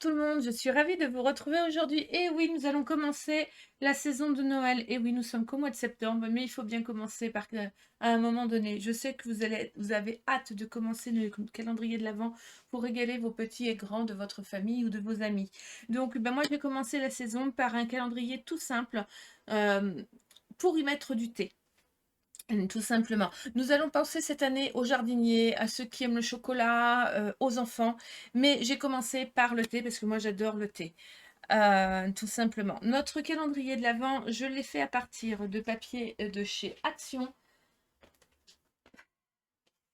tout le monde, je suis ravie de vous retrouver aujourd'hui. Et oui, nous allons commencer la saison de Noël. Et oui, nous sommes qu'au mois de septembre, mais il faut bien commencer à un moment donné. Je sais que vous avez hâte de commencer le calendrier de l'Avent pour régaler vos petits et grands de votre famille ou de vos amis. Donc, ben moi, je vais commencer la saison par un calendrier tout simple euh, pour y mettre du thé. Tout simplement. Nous allons penser cette année aux jardiniers, à ceux qui aiment le chocolat, aux enfants. Mais j'ai commencé par le thé parce que moi j'adore le thé. Tout simplement. Notre calendrier de l'Avent, je l'ai fait à partir de papier de chez Action.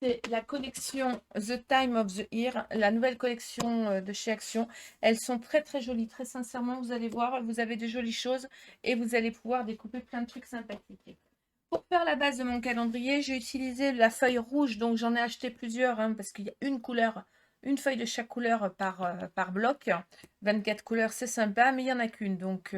C'est la collection The Time of the Year, la nouvelle collection de chez Action. Elles sont très très jolies, très sincèrement. Vous allez voir, vous avez de jolies choses et vous allez pouvoir découper plein de trucs sympathiques. Pour faire la base de mon calendrier, j'ai utilisé la feuille rouge, donc j'en ai acheté plusieurs, hein, parce qu'il y a une couleur, une feuille de chaque couleur par bloc. 24 couleurs, c'est sympa, mais il n'y en a qu'une. Donc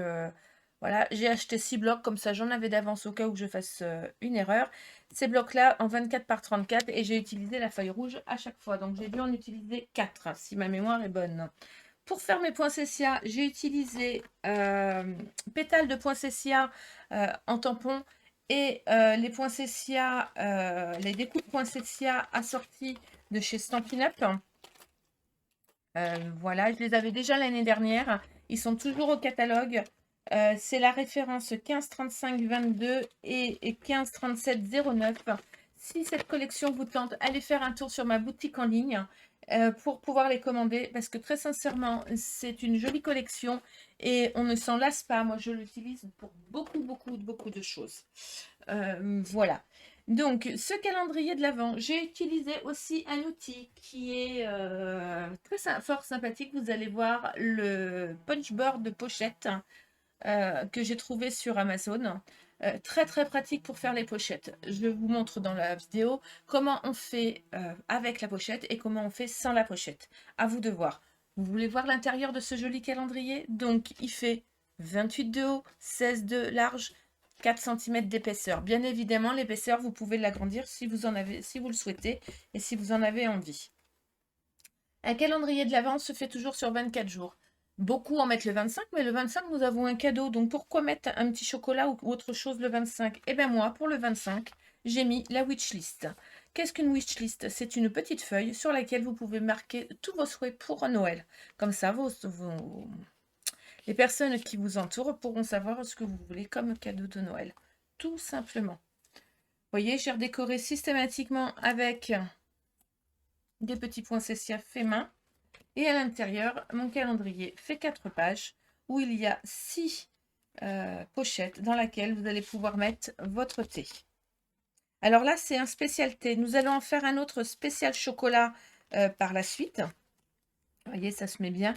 voilà, j'ai acheté 6 blocs, comme ça j'en avais d'avance au cas où je fasse une erreur. Ces blocs-là en 24 par 34 et j'ai utilisé la feuille rouge à chaque fois. Donc j'ai dû en utiliser 4, si ma mémoire est bonne. Pour faire mes poinsettias, j'ai utilisé pétales de poinsettia en tampon et les poinsettias, les découpes poinsettias assorties de chez Stampin' Up. Voilà, je les avais déjà l'année dernière. Ils sont toujours au catalogue. C'est la référence 1535-22 et 1537-09. Si cette collection vous tente, allez faire un tour sur ma boutique en ligne pour pouvoir les commander parce que très sincèrement, c'est une jolie collection et on ne s'en lasse pas. Moi, je l'utilise pour beaucoup de choses. Voilà. Donc, ce calendrier de l'Avent, j'ai utilisé aussi un outil qui est fort sympathique. Vous allez voir le punchboard de pochette que j'ai trouvé sur Amazon. Très pratique pour faire les pochettes. Je vous montre dans la vidéo comment on fait avec la pochette et comment on fait sans la pochette. À vous de voir. Vous voulez voir l'intérieur de ce joli calendrier? Donc, il fait 28 de haut, 16 de large, 4 cm d'épaisseur. Bien évidemment, l'épaisseur, vous pouvez l'agrandir si vous en avez, si vous le souhaitez et si vous en avez envie. Un calendrier de l'Avent se fait toujours sur 24 jours. Beaucoup en mettent le 25, mais le 25, nous avons un cadeau. Donc pourquoi mettre un petit chocolat ou autre chose le 25? Eh bien moi, pour le 25, j'ai mis la wishlist. Qu'est-ce qu'une wishlist? C'est une petite feuille sur laquelle vous pouvez marquer tous vos souhaits pour Noël. Comme ça, les personnes qui vous entourent pourront savoir ce que vous voulez comme cadeau de Noël. Tout simplement. Vous voyez, j'ai redécoré systématiquement avec des petits poinsettias faits main. Et à l'intérieur, mon calendrier fait 4 pages où il y a 6 pochettes dans lesquelles vous allez pouvoir mettre votre thé. Alors là, c'est un spécial thé. Nous allons en faire un autre spécial chocolat par la suite. Vous voyez, ça se met bien.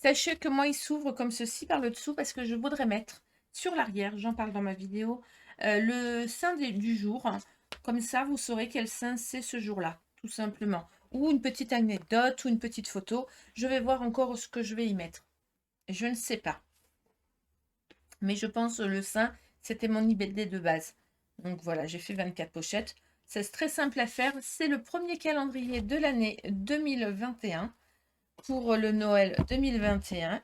Sachez que moi, il s'ouvre comme ceci par le dessous parce que je voudrais mettre sur l'arrière, j'en parle dans ma vidéo, le sein du jour. Comme ça, vous saurez quel sein c'est ce jour-là, tout simplement. Ou une petite anecdote ou une petite photo. Je vais voir encore ce que je vais y mettre. Je ne sais pas. Mais je pense que le sein, c'était mon IBD de base. Donc voilà, j'ai fait 24 pochettes. C'est très simple à faire. C'est le premier calendrier de l'année 2021 pour le Noël 2021.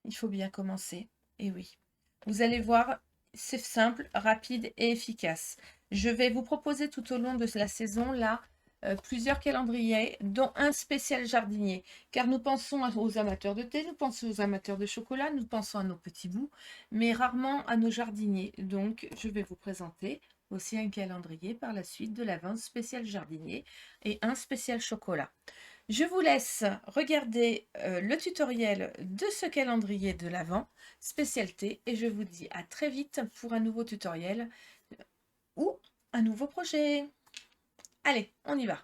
Il faut bien commencer. Et oui. Vous allez voir, c'est simple, rapide et efficace. Je vais vous proposer tout au long de la saison, là, plusieurs calendriers, dont un spécial jardinier. Car nous pensons aux amateurs de thé, nous pensons aux amateurs de chocolat, nous pensons à nos petits bouts, mais rarement à nos jardiniers. Donc, je vais vous présenter aussi un calendrier par la suite de l'Avent spécial jardinier et un spécial chocolat. Je vous laisse regarder le tutoriel de ce calendrier de l'Avent spécialité et je vous dis à très vite pour un nouveau tutoriel ou un nouveau projet. Allez, on y va.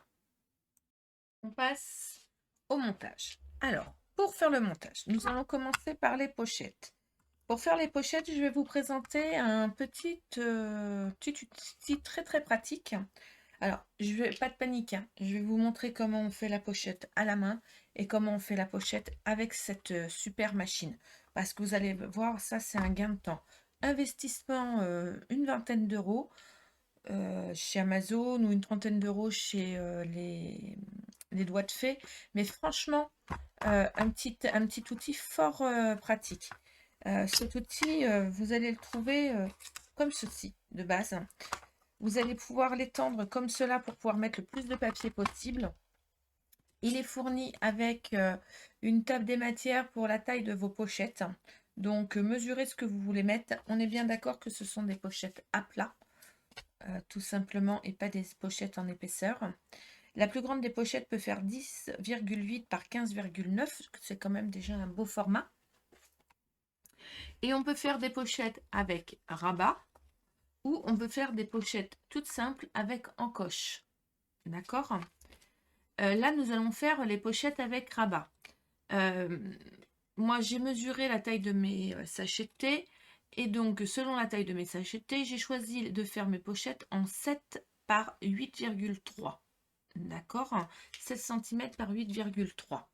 On passe au montage. Alors, pour faire le montage, nous allons commencer par les pochettes. Pour faire les pochettes, je vais vous présenter un petit outil très pratique. Alors, pas de panique, hein. Je vais vous montrer comment on fait la pochette à la main et comment on fait la pochette avec cette super machine. Parce que vous allez voir, ça c'est un gain de temps. Investissement, une vingtaine d'euros chez Amazon ou une trentaine d'euros chez les doigts de fée. Mais franchement, un petit outil fort pratique. Cet outil, vous allez le trouver comme ceci, de base. Vous allez pouvoir l'étendre comme cela pour pouvoir mettre le plus de papier possible. Il est fourni avec une table des matières pour la taille de vos pochettes. Donc, mesurez ce que vous voulez mettre. On est bien d'accord que ce sont des pochettes à plat, tout simplement, et pas des pochettes en épaisseur. La plus grande des pochettes peut faire 10,8 par 15,9. C'est quand même déjà un beau format. Et on peut faire des pochettes avec rabat ou on peut faire des pochettes toutes simples avec encoche. D'accord? Là, nous allons faire les pochettes avec rabat. Moi, j'ai mesuré la taille de mes sachets de thé. Et donc, selon la taille de mes sachets de thé, j'ai choisi de faire mes pochettes en 7 par 8,3. D'accord? 16 cm par 8,3.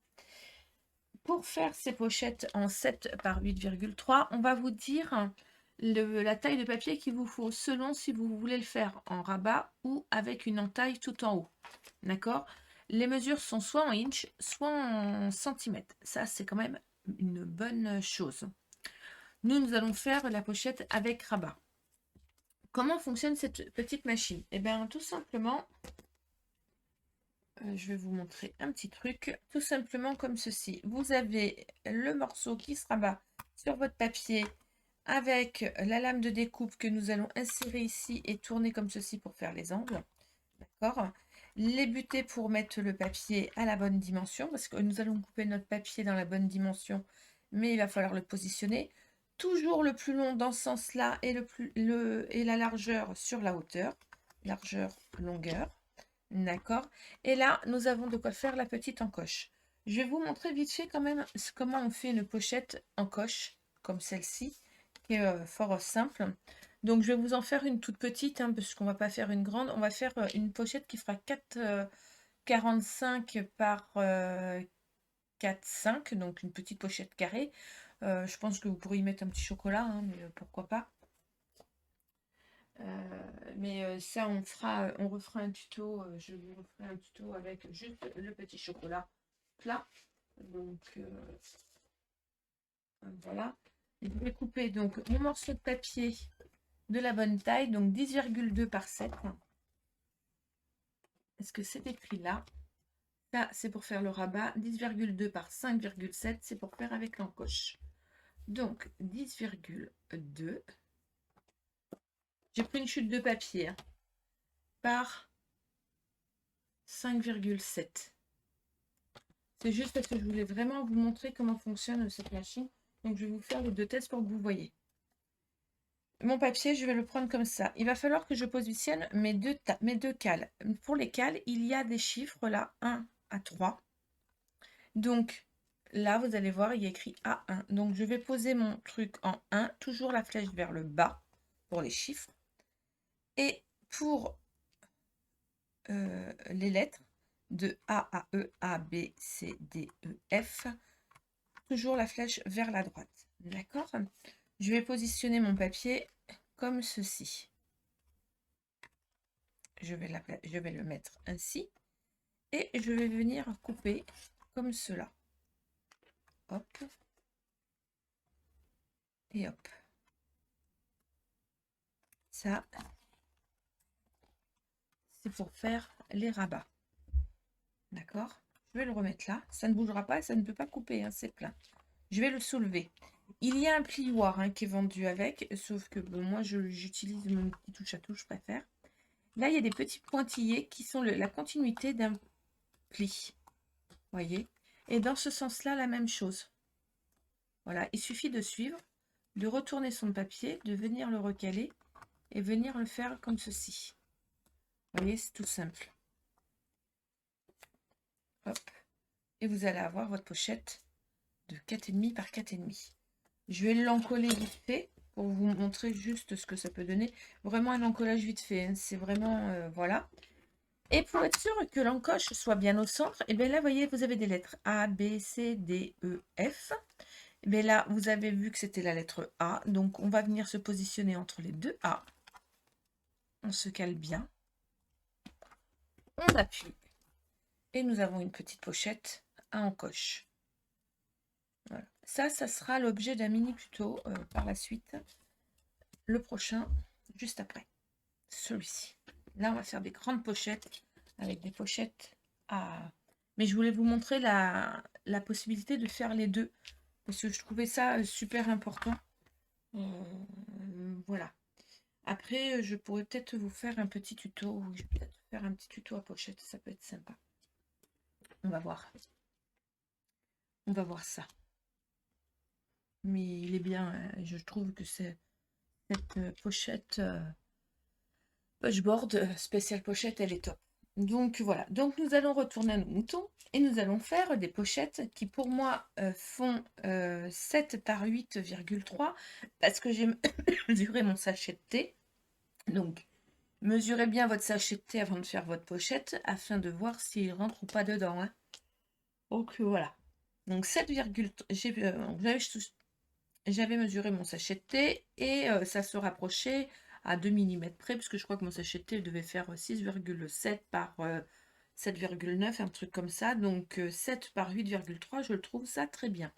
Pour faire ces pochettes en 7 par 8,3, on va vous dire la taille de papier qu'il vous faut selon si vous voulez le faire en rabat ou avec une entaille tout en haut. D'accord? Les mesures sont soit en inch, soit en centimètres. Ça, c'est quand même une bonne chose. Nous allons faire la pochette avec rabat. Comment fonctionne cette petite machine? Eh bien, tout simplement, je vais vous montrer un petit truc, tout simplement comme ceci. Vous avez le morceau qui se rabat sur votre papier avec la lame de découpe que nous allons insérer ici et tourner comme ceci pour faire les angles. D'accord? Les butées pour mettre le papier à la bonne dimension, parce que nous allons couper notre papier dans la bonne dimension, mais il va falloir le positionner. Toujours le plus long dans ce sens-là et, et la largeur sur la hauteur. Largeur, longueur. D'accord. Et là, nous avons de quoi faire la petite encoche. Je vais vous montrer vite fait quand même comment on fait une pochette encoche, comme celle-ci, qui est fort simple. Donc, je vais vous en faire une toute petite, hein, parce qu'on ne va pas faire une grande. On va faire une pochette qui fera 4,45 par 4,5, donc une petite pochette carrée. Je pense que vous pourriez y mettre un petit chocolat, hein, mais pourquoi pas. Mais ça, on refera un tuto. Je vous referai un tuto avec juste le petit chocolat plat. Donc voilà. Je vais couper donc mon morceau de papier de la bonne taille, donc 10,2 par 7. Est-ce que c'est écrit là? Ça, c'est pour faire le rabat. 10,2 par 5,7, c'est pour faire avec l'encoche. Donc 10,2. J'ai pris une chute de papier par 5,7. C'est juste parce que je voulais vraiment vous montrer comment fonctionne cette machine. Donc, je vais vous faire les deux tests pour que vous voyez. Mon papier, je vais le prendre comme ça. Il va falloir que je positionne mes deux cales. Pour les cales, il y a des chiffres là, 1 à 3. Donc, là, vous allez voir, il y a écrit A1. Donc, je vais poser mon truc en 1, toujours la flèche vers le bas pour les chiffres. Et pour les lettres, de A à E, A, B, C, D, E, F, toujours la flèche vers la droite. D'accord? Je vais positionner mon papier comme ceci. Je vais le mettre ainsi. Et je vais venir couper comme cela. Hop. Et hop. Ça, c'est pour faire les rabats. D'accord? Je vais le remettre là. Ça ne bougera pas, ça ne peut pas couper, hein, c'est plein. Je vais le soulever. Il y a un plioir, hein, qui est vendu avec, sauf que bon, moi j'utilise mon petit touche à tout, je préfère. Là, il y a des petits pointillés qui sont la continuité d'un pli. Voyez? Et dans ce sens-là, la même chose. Voilà, il suffit de suivre, de retourner son papier, de venir le recaler et venir le faire comme ceci. Vous voyez, c'est tout simple. Hop. Et vous allez avoir votre pochette de 4,5 par 4,5. Je vais l'encoller vite fait pour vous montrer juste ce que ça peut donner. Vraiment un encollage vite fait, hein. C'est vraiment, voilà. Et pour être sûr que l'encoche soit bien au centre, et bien là, vous voyez, vous avez des lettres A, B, C, D, E, F. Et bien là, vous avez vu que c'était la lettre A. Donc, on va venir se positionner entre les deux A. On se cale bien. On appuie. Et nous avons une petite pochette à encoche. Voilà. Ça sera l'objet d'un mini tuto par la suite. Le prochain, juste après. Celui-ci. Là, on va faire des grandes pochettes avec des pochettes à... Mais je voulais vous montrer la possibilité de faire les deux parce que je trouvais ça super important. Voilà. Après, je pourrais peut-être vous faire un petit tuto. Je vais peut-être faire un petit tuto à pochette. Ça peut être sympa. On va voir. On va voir ça. Mais il est bien. Je trouve que cette pochette Pocheboard spéciale pochette, elle est top. Donc voilà. Donc nous allons retourner à nos moutons et nous allons faire des pochettes qui pour moi font 7 par 8,3 parce que j'ai mesuré mon sachet de thé. Donc mesurez bien votre sachet de thé avant de faire votre pochette afin de voir s'il rentre ou pas dedans. Hein. Donc voilà. Donc 7,3. J'avais mesuré mon sachet de thé et ça se rapprochait à 2 mm près, parce que je crois que mon sachet de thé devait faire 6,7 par 7,9, un truc comme ça. Donc 7 par 8,3, je le trouve ça très bien.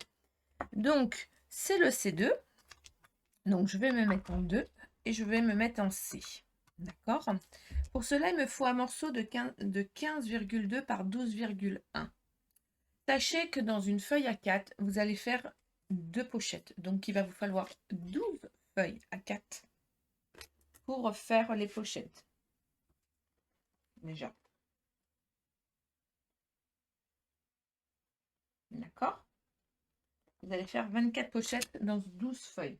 Donc c'est le C2. Donc je vais me mettre en 2 et je vais me mettre en C. D'accord? Pour cela, il me faut un morceau de 15,2 par 12,1. Sachez que dans une feuille A4, vous allez faire 2 pochettes. Donc, il va vous falloir 12 feuilles A4 pour faire les pochettes. Déjà. D'accord? Vous allez faire 24 pochettes dans 12 feuilles.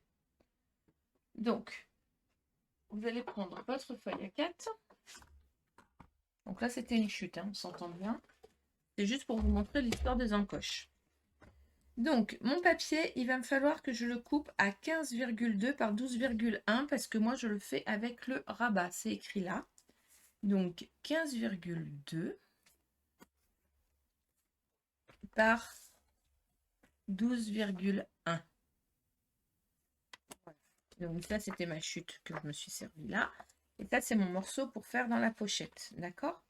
Donc, vous allez prendre votre feuille A4. Donc là, c'était une chute, hein, on s'entend bien. C'est juste pour vous montrer l'histoire des encoches. Donc, mon papier, il va me falloir que je le coupe à 15,2 par 12,1 parce que moi, je le fais avec le rabat. C'est écrit là. Donc, 15,2 par 12,1. Donc, ça, c'était ma chute que je me suis servi là. Et ça, c'est mon morceau pour faire dans la pochette. D'accord?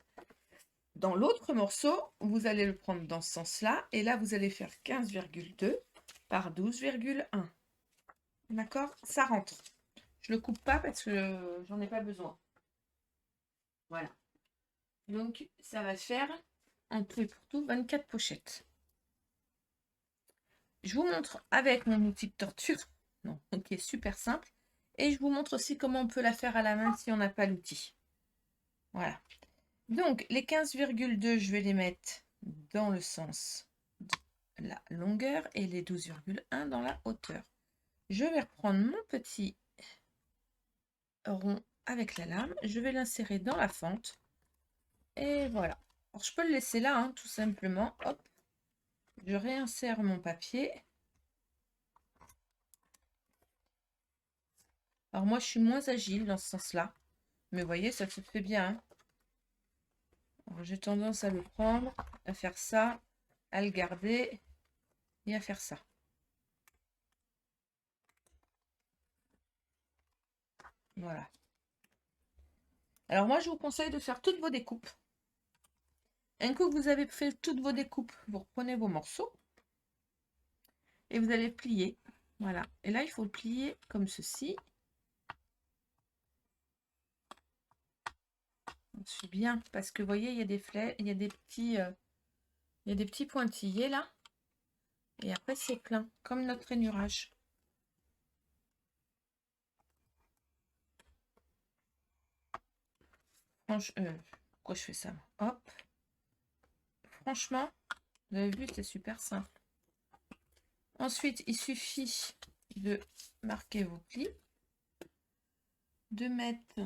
Dans l'autre morceau, vous allez le prendre dans ce sens-là. Et là, vous allez faire 15,2 par 12,1. D'accord? Ça rentre. Je ne le coupe pas parce que j'en ai pas besoin. Voilà. Donc, ça va faire en tout et pour tout 24 pochettes. Je vous montre avec mon outil de torture, qui est super simple. Et je vous montre aussi comment on peut la faire à la main si on n'a pas l'outil. Voilà. Donc, les 15,2, je vais les mettre dans le sens de la longueur et les 12,1 dans la hauteur. Je vais reprendre mon petit rond avec la lame. Je vais l'insérer dans la fente. Et voilà. Alors, je peux le laisser là, hein, tout simplement. Hop. Je réinsère mon papier. Alors, moi, je suis moins agile dans ce sens-là. Mais vous voyez, ça se fait bien. Hein. J'ai tendance à le prendre, à faire ça, à le garder et à faire ça. Voilà. Alors moi, je vous conseille de faire toutes vos découpes. Un coup que vous avez fait toutes vos découpes, vous reprenez vos morceaux et vous allez plier. Voilà. Et là, il faut le plier comme ceci. On suit bien parce que vous voyez, il y a des flèches, il y a des petits pointillés là. Et après, c'est plein, comme notre rainurage. Pourquoi je fais ça? Hop. Franchement, vous avez vu, c'est super simple. Ensuite, il suffit de marquer vos plis, de mettre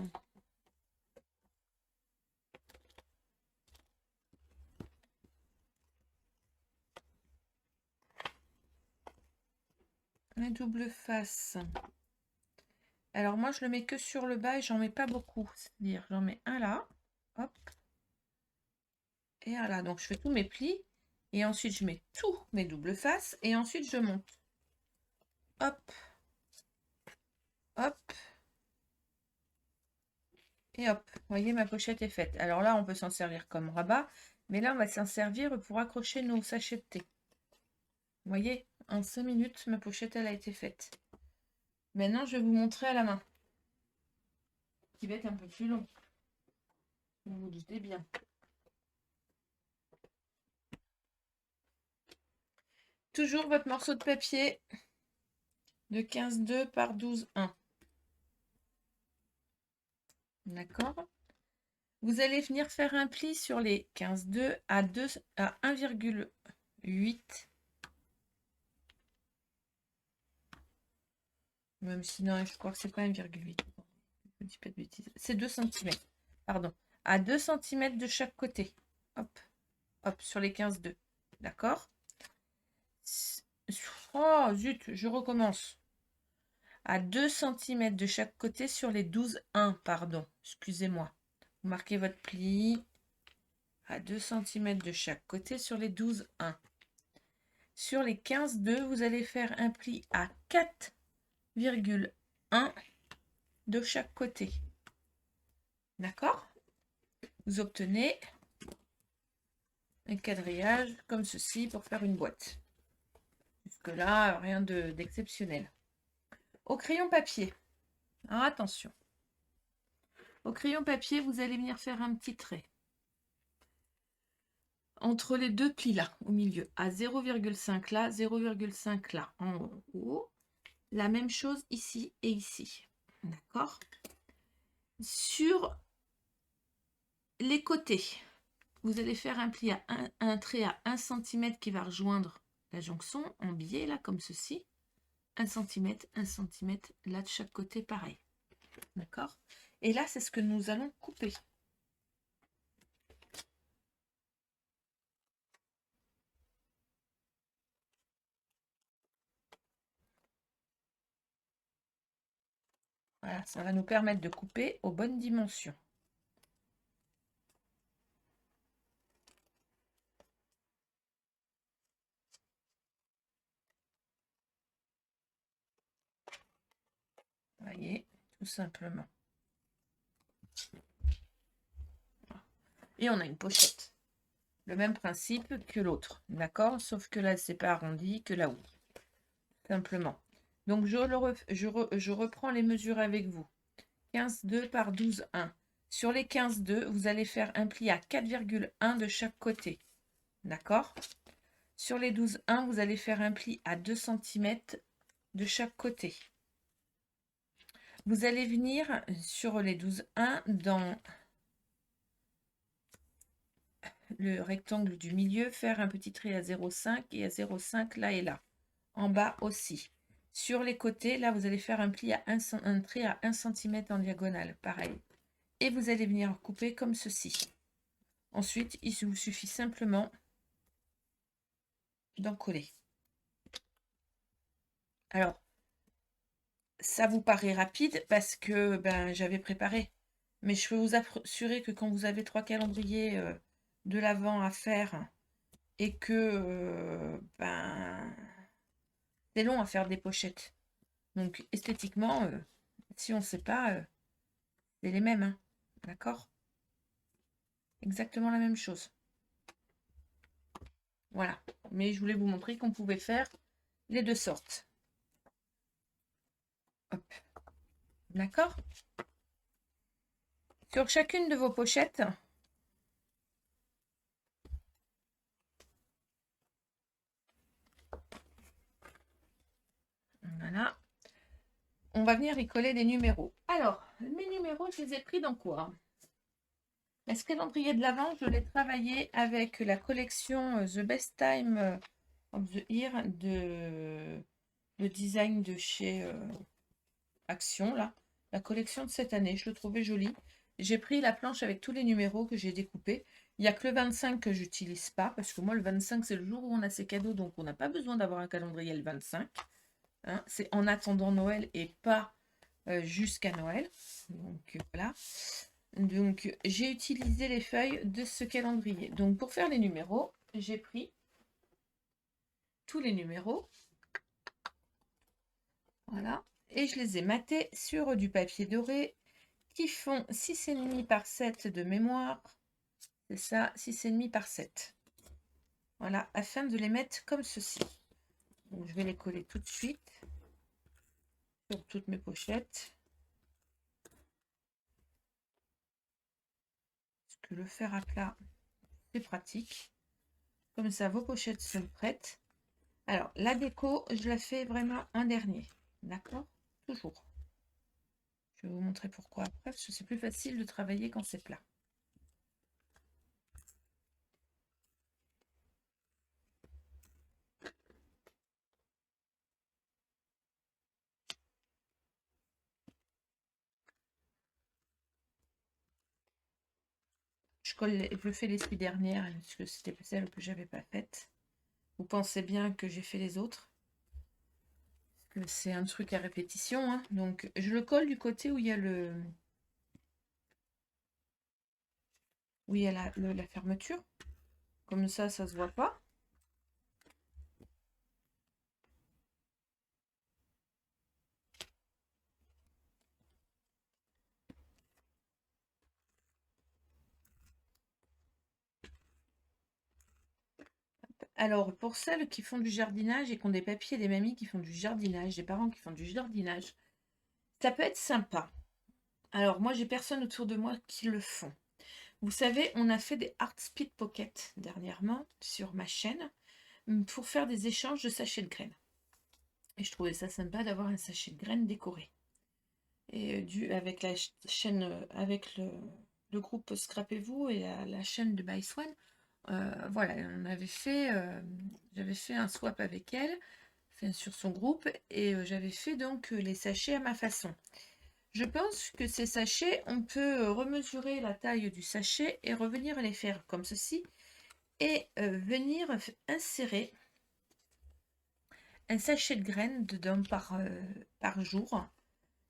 un double face. Alors moi, je le mets que sur le bas et j'en mets pas beaucoup. C'est-à-dire, j'en mets un là, hop, et un là. Donc, je fais tous mes plis et ensuite, je mets tous mes doubles faces et ensuite, je monte. Hop, hop, et hop. Vous voyez, ma pochette est faite. Alors là, on peut s'en servir comme rabat, mais là, on va s'en servir pour accrocher nos sachets de thé. Vous voyez, En 5 minutes, ma pochette, elle a été faite. Maintenant, je vais vous montrer à la main. Qui va être un peu plus long. Vous vous doutez bien. Toujours votre morceau de papier de 15,2 par 12,1. D'accord? Vous allez venir faire un pli sur les 15,2 à 1,8. Même si non, je crois que c'est pas 1,8. Je ne dis pas de bêtises. C'est 2 cm. Pardon. À 2 cm de chaque côté. Hop. Hop, sur les 15,2. D'accord? Oh, zut, je recommence. À 2 cm de chaque côté sur les 12,1, pardon. Excusez-moi. Vous marquez votre pli. À 2 cm de chaque côté sur les 12,1. Sur les 15,2, vous allez faire un pli à 4,1 de chaque côté. D'accord? Vous obtenez un quadrillage comme ceci pour faire une boîte. Jusque-là, rien d'exceptionnel. Au crayon papier. Alors attention. Au crayon papier, vous allez venir faire un petit trait entre les deux plis là, au milieu, à 0,5 là, 0,5 là, en haut. La même chose ici et ici. D'accord? Sur les côtés, vous allez faire un pli à un trait à 1 cm qui va rejoindre la jonction en biais là, comme ceci. 1 cm, 1 cm, là de chaque côté, pareil. D'accord? Et là, c'est ce que nous allons couper. Voilà, ça va nous permettre de couper aux bonnes dimensions. Vous voyez, tout simplement. Et on a une pochette. Le même principe que l'autre, d'accord? Sauf que là, c'est pas arrondi, que là, oui. Simplement. Donc, je reprends les mesures avec vous. 15,2 par 12,1. Sur les 15,2, vous allez faire un pli à 4,1 de chaque côté. D'accord? Sur les 12,1, vous allez faire un pli à 2 cm de chaque côté. Vous allez venir sur les 12,1 dans le rectangle du milieu, faire un petit trait à 0,5 et à 0,5 là et là. En bas aussi. Sur les côtés, là, vous allez faire un pli à un trait à 1 cm en diagonale, pareil. Et vous allez venir couper comme ceci. Ensuite, il vous suffit simplement d'en coller. Alors, ça vous paraît rapide parce que j'avais préparé. Mais je peux vous assurer que quand vous avez 3 calendriers de l'Avent à faire et que c'est long à faire des pochettes. Donc esthétiquement, si on ne sait pas, c'est les mêmes. Hein. D'accord? Exactement la même chose. Voilà. Mais je voulais vous montrer qu'on pouvait faire les deux sortes. Hop. D'accord? Sur chacune de vos pochettes, voilà, on va venir y coller des numéros. Alors, mes numéros, je les ai pris dans quoi? Ce calendrier de l'Avent, je l'ai travaillé avec la collection The Best Time of the Year de design de chez Action, là. La collection de cette année, je le trouvais joli. J'ai pris la planche avec tous les numéros que j'ai découpés. Il n'y a que le 25 que j'utilise pas, parce que moi, le 25, c'est le jour où on a ses cadeaux, donc on n'a pas besoin d'avoir un calendrier le 25. Hein. C'est en attendant Noël et pas jusqu'à Noël. Donc, voilà. Donc, j'ai utilisé les feuilles de ce calendrier. Donc, pour faire les numéros, j'ai pris tous les numéros. Voilà. Et je les ai matés sur du papier doré qui font 6,5 par 7 de mémoire. C'est ça, 6,5 par 7. Voilà, afin de les mettre comme ceci. Donc, je vais les coller tout de suite sur toutes mes pochettes. Parce que le fer à plat, c'est pratique. Comme ça, vos pochettes sont prêtes. Alors, la déco, je la fais vraiment en dernier. D'accord? Toujours. Je vais vous montrer pourquoi après, parce que c'est plus facile de travailler quand c'est plat. Je fais l'essuie dernière, parce que c'était celle que j'avais pas faite. Vous pensez bien que j'ai fait les autres. Parce que c'est un truc à répétition. Hein. Donc, je le colle du côté où il y a où il y a la fermeture. Comme ça se voit pas. Alors, pour celles qui font du jardinage et qui ont des papiers, des mamies qui font du jardinage, des parents qui font du jardinage, ça peut être sympa. Alors, moi, j'ai personne autour de moi qui le font. Vous savez, on a fait des Art Speed Pocket dernièrement sur ma chaîne pour faire des échanges de sachets de graines. Et je trouvais ça sympa d'avoir un sachet de graines décoré. Et avec la chaîne, avec le groupe Scrapez-vous et la chaîne de By Swan, voilà, j'avais fait un swap avec elle, sur son groupe, et j'avais fait donc les sachets à ma façon. Je pense que ces sachets, on peut remesurer la taille du sachet et revenir les faire comme ceci, et venir insérer un sachet de graines dedans par jour.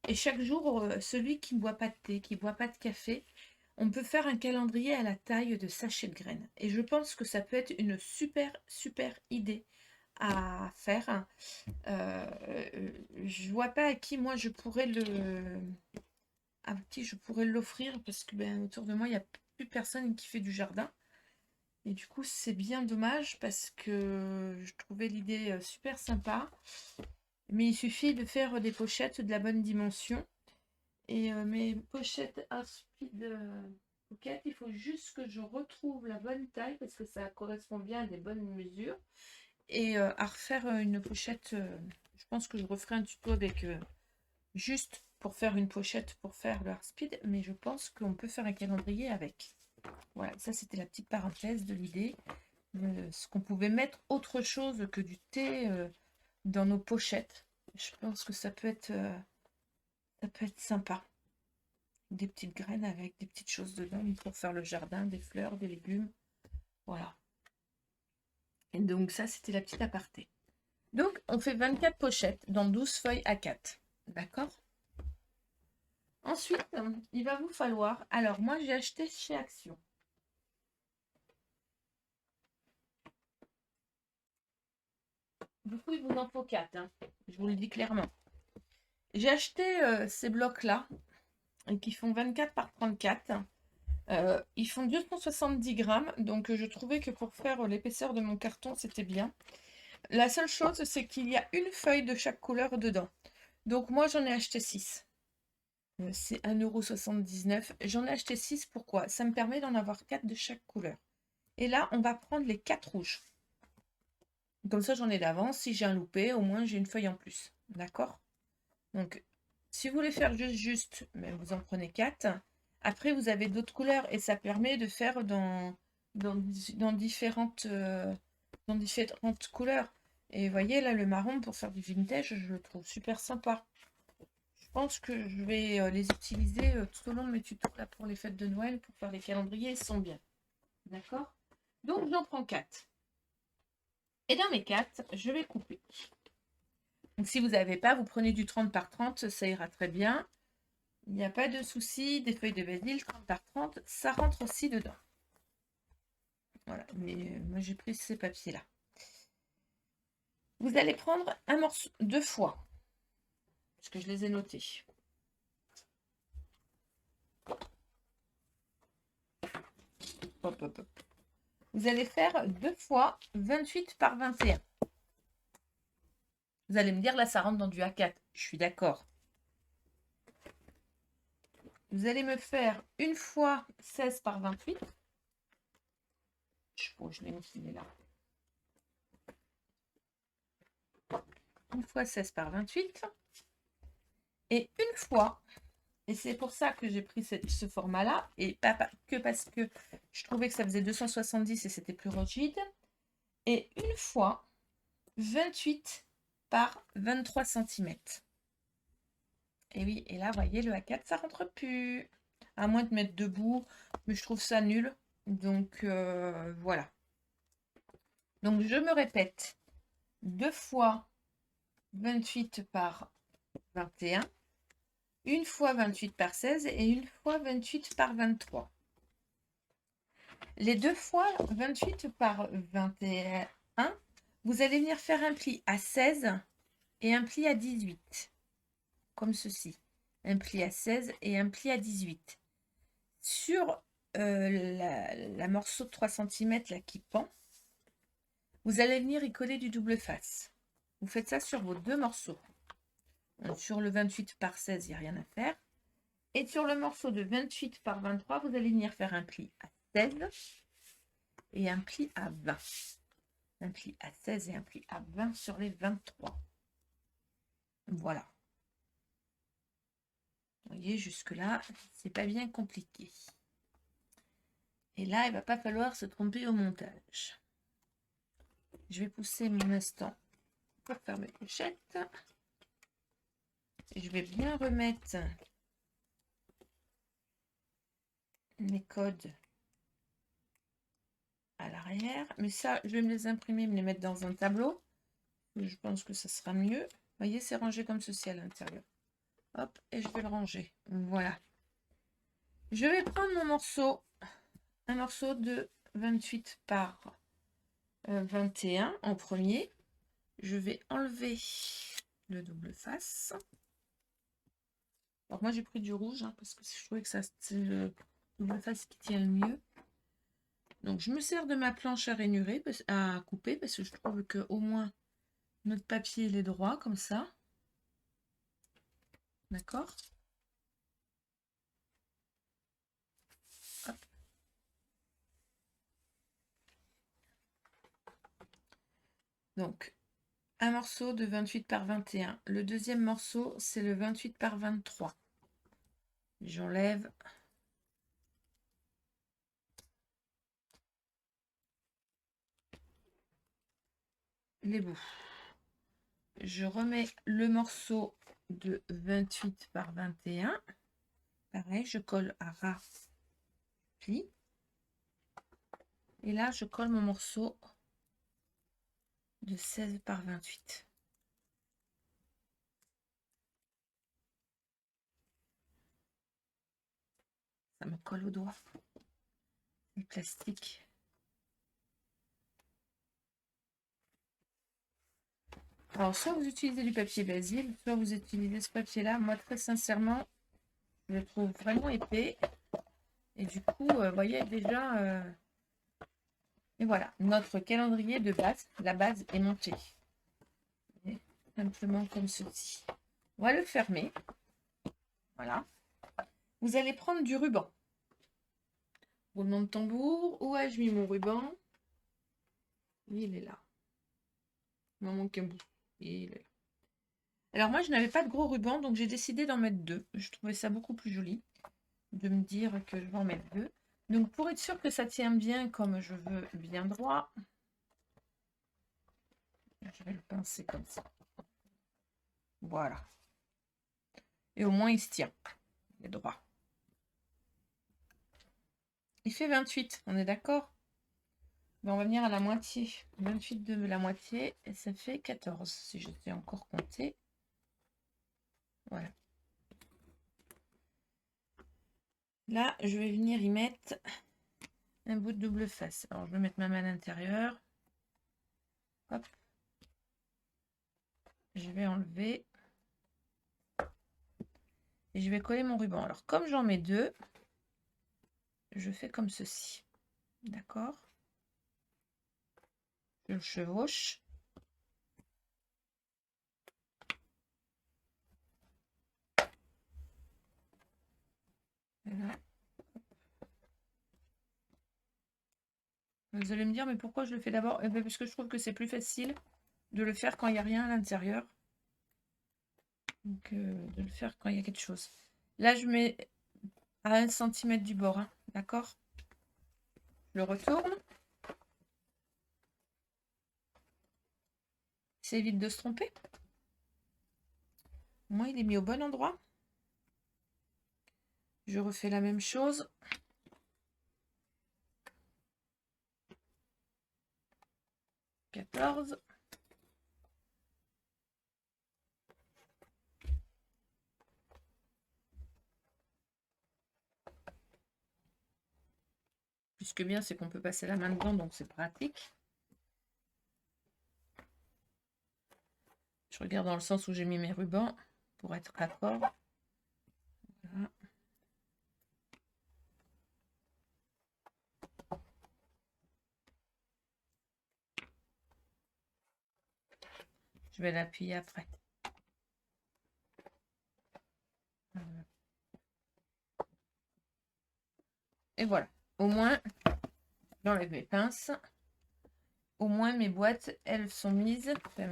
Et chaque jour, celui qui ne boit pas de thé, qui ne boit pas de café, on peut faire un calendrier à la taille de sachet de graines. Et je pense que ça peut être une super, super idée à faire. Je vois pas à qui moi je pourrais l'offrir parce que autour de moi, il n'y a plus personne qui fait du jardin. Et du coup, c'est bien dommage parce que je trouvais l'idée super sympa. Mais il suffit de faire des pochettes de la bonne dimension. Et mes pochettes à speed pocket, il faut juste que je retrouve la bonne taille parce que ça correspond bien à des bonnes mesures. Et à refaire une pochette, je pense que je referai un tuto avec juste pour faire une pochette pour faire le hard speed, mais je pense qu'on peut faire un calendrier avec. Voilà, ça c'était la petite parenthèse de l'idée. Ce qu'on pouvait mettre autre chose que du thé dans nos pochettes. Je pense que ça peut être sympa. Des petites graines avec des petites choses dedans pour faire le jardin, des fleurs, des légumes. Voilà. Et donc ça, c'était la petite aparté. Donc, on fait 24 pochettes dans 12 feuilles A4. D'accord? Ensuite, il va vous falloir... Alors, moi, j'ai acheté chez Action. Du coup, il vous en faut 4. Hein. Je vous le dis clairement. J'ai acheté ces blocs-là, qui font 24 par 34. Ils font 270 grammes, donc je trouvais que pour faire l'épaisseur de mon carton, c'était bien. La seule chose, c'est qu'il y a une feuille de chaque couleur dedans. Donc moi, j'en ai acheté 6. C'est 1,79 €. J'en ai acheté 6, pourquoi? Ça me permet d'en avoir 4 de chaque couleur. Et là, on va prendre les 4 rouges. Comme ça, j'en ai d'avance. Si j'ai un loupé, au moins, j'ai une feuille en plus. D'accord? Donc, si vous voulez faire juste, vous en prenez 4. Après, vous avez d'autres couleurs et ça permet de faire dans différentes couleurs. Et vous voyez, là, le marron, pour faire du vintage, je le trouve super sympa. Je pense que je vais les utiliser tout au long de mes tutos là, pour les fêtes de Noël, pour faire les calendriers, ils sont bien. D'accord? Donc, j'en prends 4. Et dans mes 4, je vais couper. Donc, si vous n'avez pas, vous prenez du 30 par 30, ça ira très bien. Il n'y a pas de souci, des feuilles de basil, 30 par 30, ça rentre aussi dedans. Voilà, mais moi j'ai pris ces papiers-là. Vous allez prendre un morceau 2 fois, parce que je les ai notés. Hop, hop, hop. Vous allez faire 2 fois 28 par 21. Vous allez me dire, là, ça rentre dans du A4. Je suis d'accord. Vous allez me faire une fois 16 par 28. Je l'ai mis là. Une fois 16 par 28. Et une fois, et c'est pour ça que j'ai pris ce format-là, et pas que parce que je trouvais que ça faisait 270 et c'était plus rigide. Et une fois 28 par 23 cm. Et oui, et là, vous voyez, le A4, ça rentre plus. À moins de mettre debout, mais je trouve ça nul. Donc, voilà. Donc, je me répète. 2 fois 28 par 21. Une fois 28 par 16 et une fois 28 par 23. Les 2 fois 28 par 21, vous allez venir faire un pli à 16 et un pli à 18. Comme ceci. Un pli à 16 et un pli à 18. Sur la morceau de 3 cm là, qui pend, vous allez venir y coller du double face. Vous faites ça sur vos deux morceaux. Donc, sur le 28 par 16, il n'y a rien à faire. Et sur le morceau de 28 par 23, vous allez venir faire un pli à 16 et un pli à 20. Un pli à 16 et un pli à 20 sur les 23. Voilà. Vous voyez, jusque-là, c'est pas bien compliqué. Et là, il ne va pas falloir se tromper au montage. Je vais pousser mon instant pour faire mes pochettes. Et je vais bien remettre mes codes à l'arrière. Mais ça, je vais me les imprimer, me les mettre dans un tableau. Je pense que ça sera mieux. Vous voyez, c'est rangé comme ceci à l'intérieur. Hop, et je vais le ranger. Voilà. Je vais prendre mon morceau, un morceau de 28 par 21 en premier. Je vais enlever le double face. Alors moi j'ai pris du rouge hein, parce que je trouvais que c'est le double face qui tient le mieux. Donc je me sers de ma planche à rainurer, à couper, parce que je trouve que au moins notre papier il est droit comme ça. D'accord. Donc un morceau de 28 par 21. Le deuxième morceau c'est le 28 par 23. J'enlève les bouts. Je remets le morceau de 28 par 21. Pareil, je colle à ras pli. Et là, je colle mon morceau de 16 par 28. Ça me colle au doigt. Le plastique. Alors, soit vous utilisez du papier basile, soit vous utilisez ce papier-là. Moi, très sincèrement, je le trouve vraiment épais. Et du coup, vous voyez déjà... Et voilà, notre calendrier de base. La base est montée. Et simplement comme ceci. On va le fermer. Voilà. Vous allez prendre du ruban. Roulement de tambour. Où ai-je mis mon ruban? Il est là. Il m'en manque un bout. Il est là. Alors moi, je n'avais pas de gros ruban, donc j'ai décidé d'en mettre deux. Je trouvais ça beaucoup plus joli de me dire que je vais en mettre deux. Donc pour être sûr que ça tient bien comme je veux, bien droit, je vais le pincer comme ça. Voilà. Et au moins, il se tient. Il est droit. Il fait 28, on est d'accord? Ben, on va venir à la moitié. 28 de la moitié, et ça fait 14, si je sais encore compter. Voilà. Là, je vais venir y mettre un bout de double face. Alors, je vais mettre ma main à l'intérieur. Hop. Je vais enlever. Et je vais coller mon ruban. Alors, comme j'en mets deux, je fais comme ceci. D'accord? Je le chevauche. Voilà. Vous allez me dire, mais pourquoi je le fais d'abord? Eh bien, parce que je trouve que c'est plus facile de le faire quand il n'y a rien à l'intérieur. Donc, de le faire quand il y a quelque chose. Là, je mets à 1 cm du bord, hein, d'accord? Je le retourne. Ça évite de se tromper. Moi, il est mis au bon endroit. Je refais la même chose. « 14. Puisque bien, c'est qu'on peut passer la main dedans, donc c'est pratique. Je regarde dans le sens où j'ai mis mes rubans pour être raccord. Voilà. Je vais l'appuyer après. Et voilà. Au moins, j'enlève mes pinces. Au moins, mes boîtes, elles sont mises. Enfin,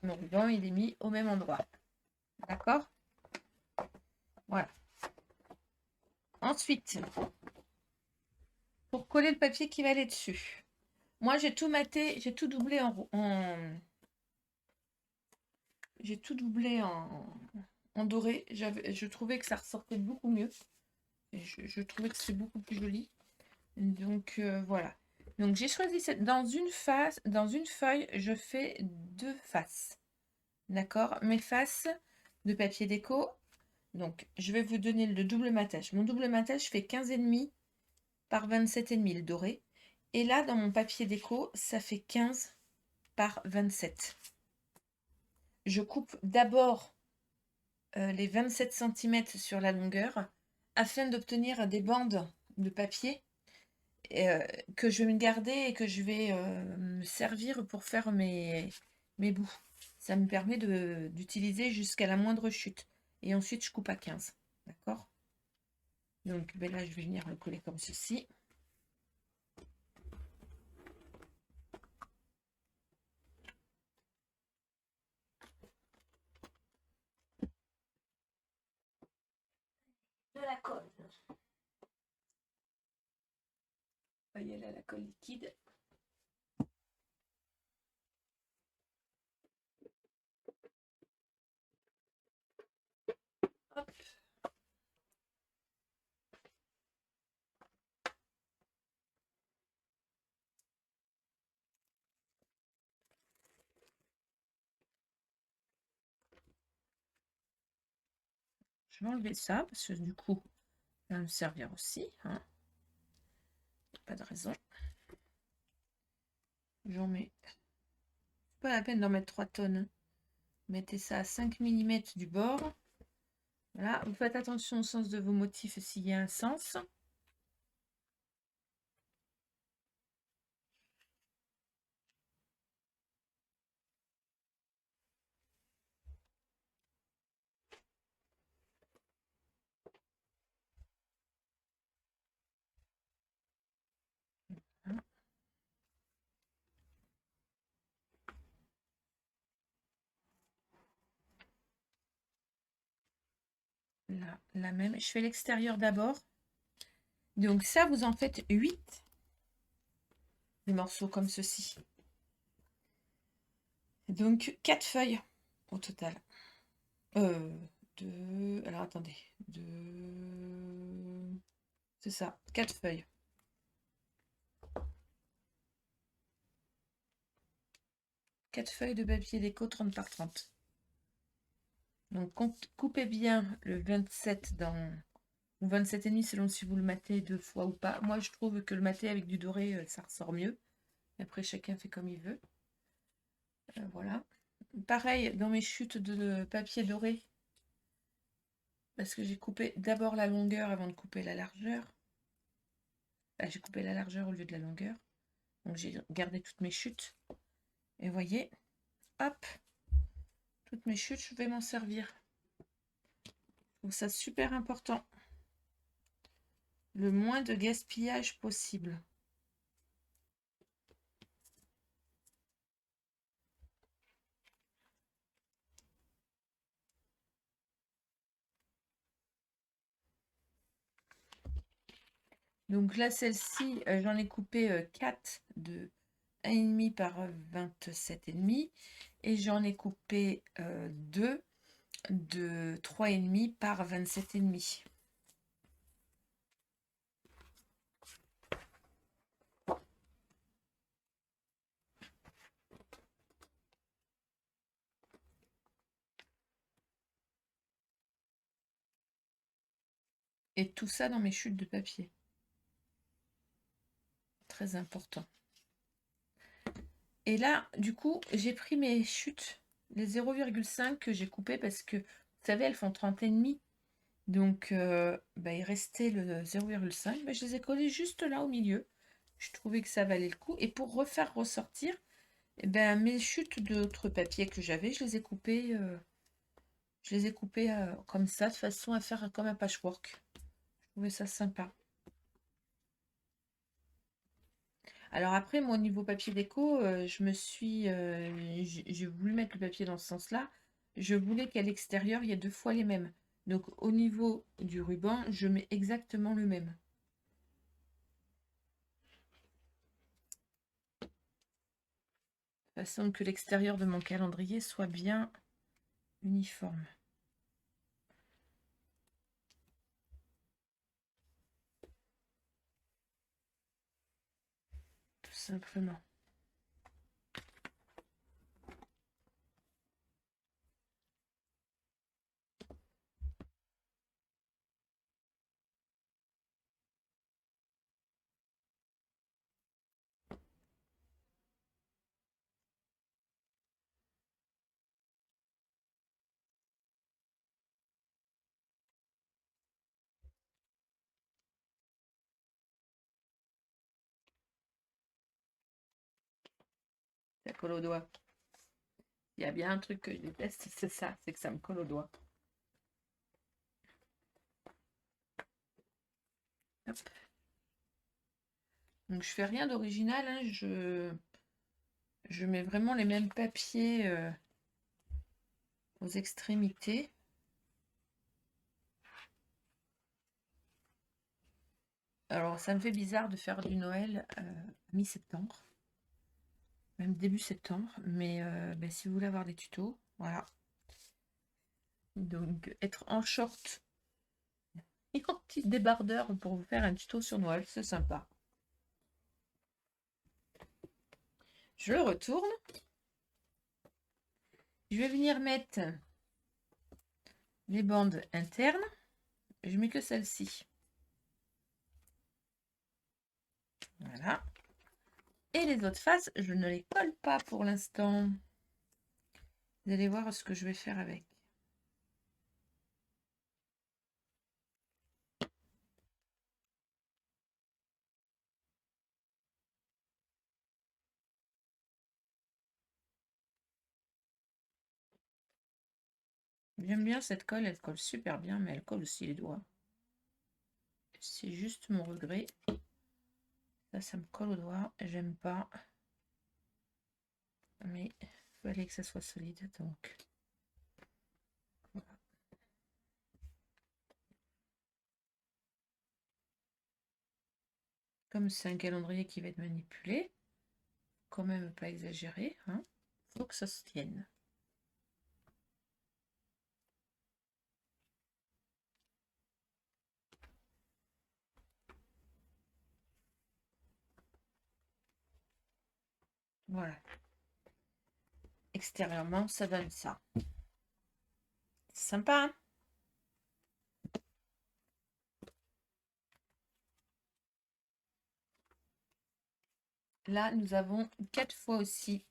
mon ruban, il est mis au même endroit. D'accord? Voilà. Ensuite, pour coller le papier qui va aller dessus. Moi, j'ai tout maté, j'ai tout doublé j'ai tout doublé en doré. Je trouvais que ça ressortait beaucoup mieux. Et je trouvais que c'est beaucoup plus joli. Donc voilà. Donc j'ai choisi dans une feuille, je fais 2 faces. D'accord? Mes faces de papier déco. Donc je vais vous donner le double matage. Mon double matage fait 15,5 par 27,5 le doré. Et là, dans mon papier déco, ça fait 15 par 27. Je coupe d'abord les 27 cm sur la longueur afin d'obtenir des bandes de papier que je vais me garder et que je vais me servir pour faire mes bouts. Ça me permet d'utiliser jusqu'à la moindre chute. Et ensuite, je coupe à 15. D'accord? Donc ben là, je vais venir le coller comme ceci. De la colle. On va y aller à la colle liquide. Hop. Je vais enlever ça parce que du coup, ça va me servir aussi. Hein. Pas de raison. J'en mets. Pas la peine d'en mettre 3 tonnes. Mettez ça à 5 mm du bord. Voilà. Vous faites attention au sens de vos motifs s'il y a un sens. Hein. Là, la même. Je fais l'extérieur d'abord. Donc ça, vous en faites 8 des morceaux comme ceci. Donc 4 feuilles au total. 2. Alors attendez. 2. C'est ça, 4 feuilles. Quatre feuilles de papier déco 30 par 30. Donc coupez bien le 27 dans. Ou 27,5 selon si vous le matez 2 fois ou pas. Moi je trouve que le mater avec du doré, ça ressort mieux. Après chacun fait comme il veut. Voilà. Pareil dans mes chutes de papier doré. Parce que j'ai coupé d'abord la longueur avant de couper la largeur. Là, j'ai coupé la largeur au lieu de la longueur. Donc j'ai gardé toutes mes chutes. Et voyez, hop, toutes mes chutes, je vais m'en servir. Je trouve ça super important. le moins de gaspillage possible. Donc là, celle-ci, j'en ai coupé 4 de 1,5 par 27,5 et j'en ai coupé 2 de 3,5 par 27,5. Et tout ça dans mes chutes de papier. Très important. Et là, du coup, j'ai pris mes chutes, les 0,5 que j'ai coupées parce que, vous savez, elles font 30,5. Donc, il restait le 0,5. Je les ai collées juste là au milieu. Je trouvais que ça valait le coup. Et pour refaire ressortir, mes chutes d'autres papiers que j'avais, je les ai coupées, comme ça, de façon à faire comme un patchwork. Je trouvais ça sympa. Alors après, moi, au niveau papier déco, j'ai voulu mettre le papier dans ce sens-là. Je voulais qu'à l'extérieur, il y ait 2 fois les mêmes. Donc au niveau du ruban, je mets exactement le même. De façon que l'extérieur de mon calendrier soit bien uniforme. Tout simplement. Ça colle au doigt. Il y a bien un truc que je déteste, c'est ça, c'est que ça me colle au doigt. Hop. Donc je fais rien d'original, hein, je mets vraiment les mêmes papiers aux extrémités. Alors ça me fait bizarre de faire du Noël mi-septembre, même début septembre, mais si vous voulez avoir des tutos, voilà. Donc être en short et en petit débardeur pour vous faire un tuto sur Noël, c'est sympa. Je le retourne. Je vais venir mettre les bandes internes. Je mets que celle-ci. Voilà. Et les autres faces, je ne les colle pas pour l'instant. Vous allez voir ce que je vais faire avec. J'aime bien cette colle, elle colle super bien, mais elle colle aussi les doigts. C'est juste mon regret. Ça me colle aux doigts. J'aime pas. Mais il fallait que ça soit solide, donc. Voilà. Comme c'est un calendrier qui va être manipulé, quand même pas exagéré, hein, faut que ça se tienne. Voilà. Extérieurement, ça donne ça. C'est sympa, hein? Là, nous avons 4 fois aussi.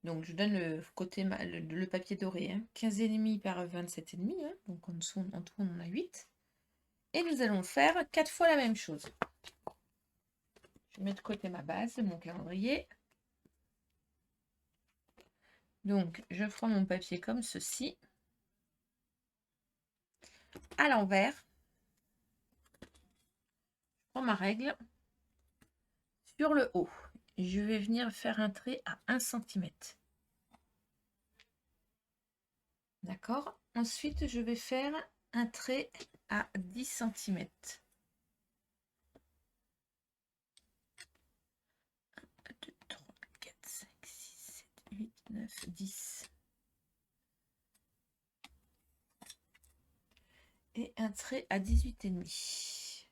Donc, je donne le côté le papier doré, hein, 15,5 par 27,5. Hein, donc, en dessous, en tout, on en a 8. Et nous allons faire 4 fois la même chose. Je mets de côté ma base, mon calendrier. Donc, je prends mon papier comme ceci, à l'envers. prends ma règle. Sur le haut, je vais venir faire un trait à 1 cm. D'accord? Ensuite, je vais faire un trait à 10 cm. 1, 2, 3, 4, 5, 6, 7, 8, 9, 10. Et un trait à 18,5.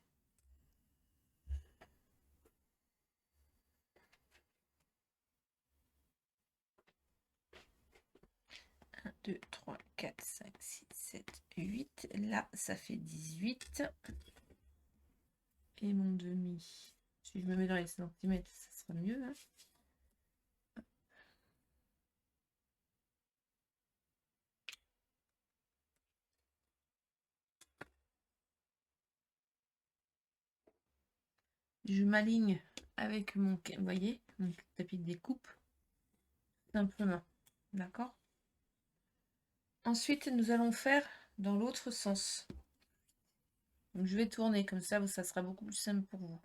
1, 2, 3, 4, 5, 6, 7, 8. Là, ça fait 18. Et mon demi. Si je me mets dans les centimètres, ça sera mieux. Hein. Je m'aligne avec mon, vous voyez, mon tapis de découpe. Simplement. D'accord? Ensuite, nous allons faire dans l'autre sens. Donc, je vais tourner comme ça sera beaucoup plus simple pour vous.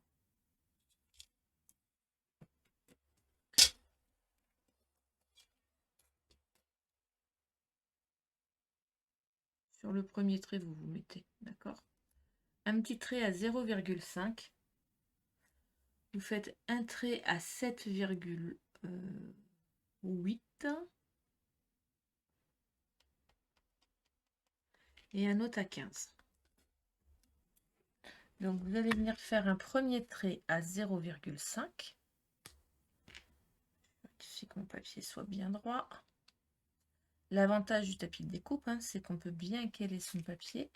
Sur le premier trait, vous vous mettez, d'accord? Un petit trait à 0,5. Vous faites un trait à 7,8. Et un autre à 15. Donc, vous allez venir faire un premier trait à 0,5. Vérifier que mon papier soit bien droit. L'avantage du tapis de découpe, hein, c'est qu'on peut bien caler son papier.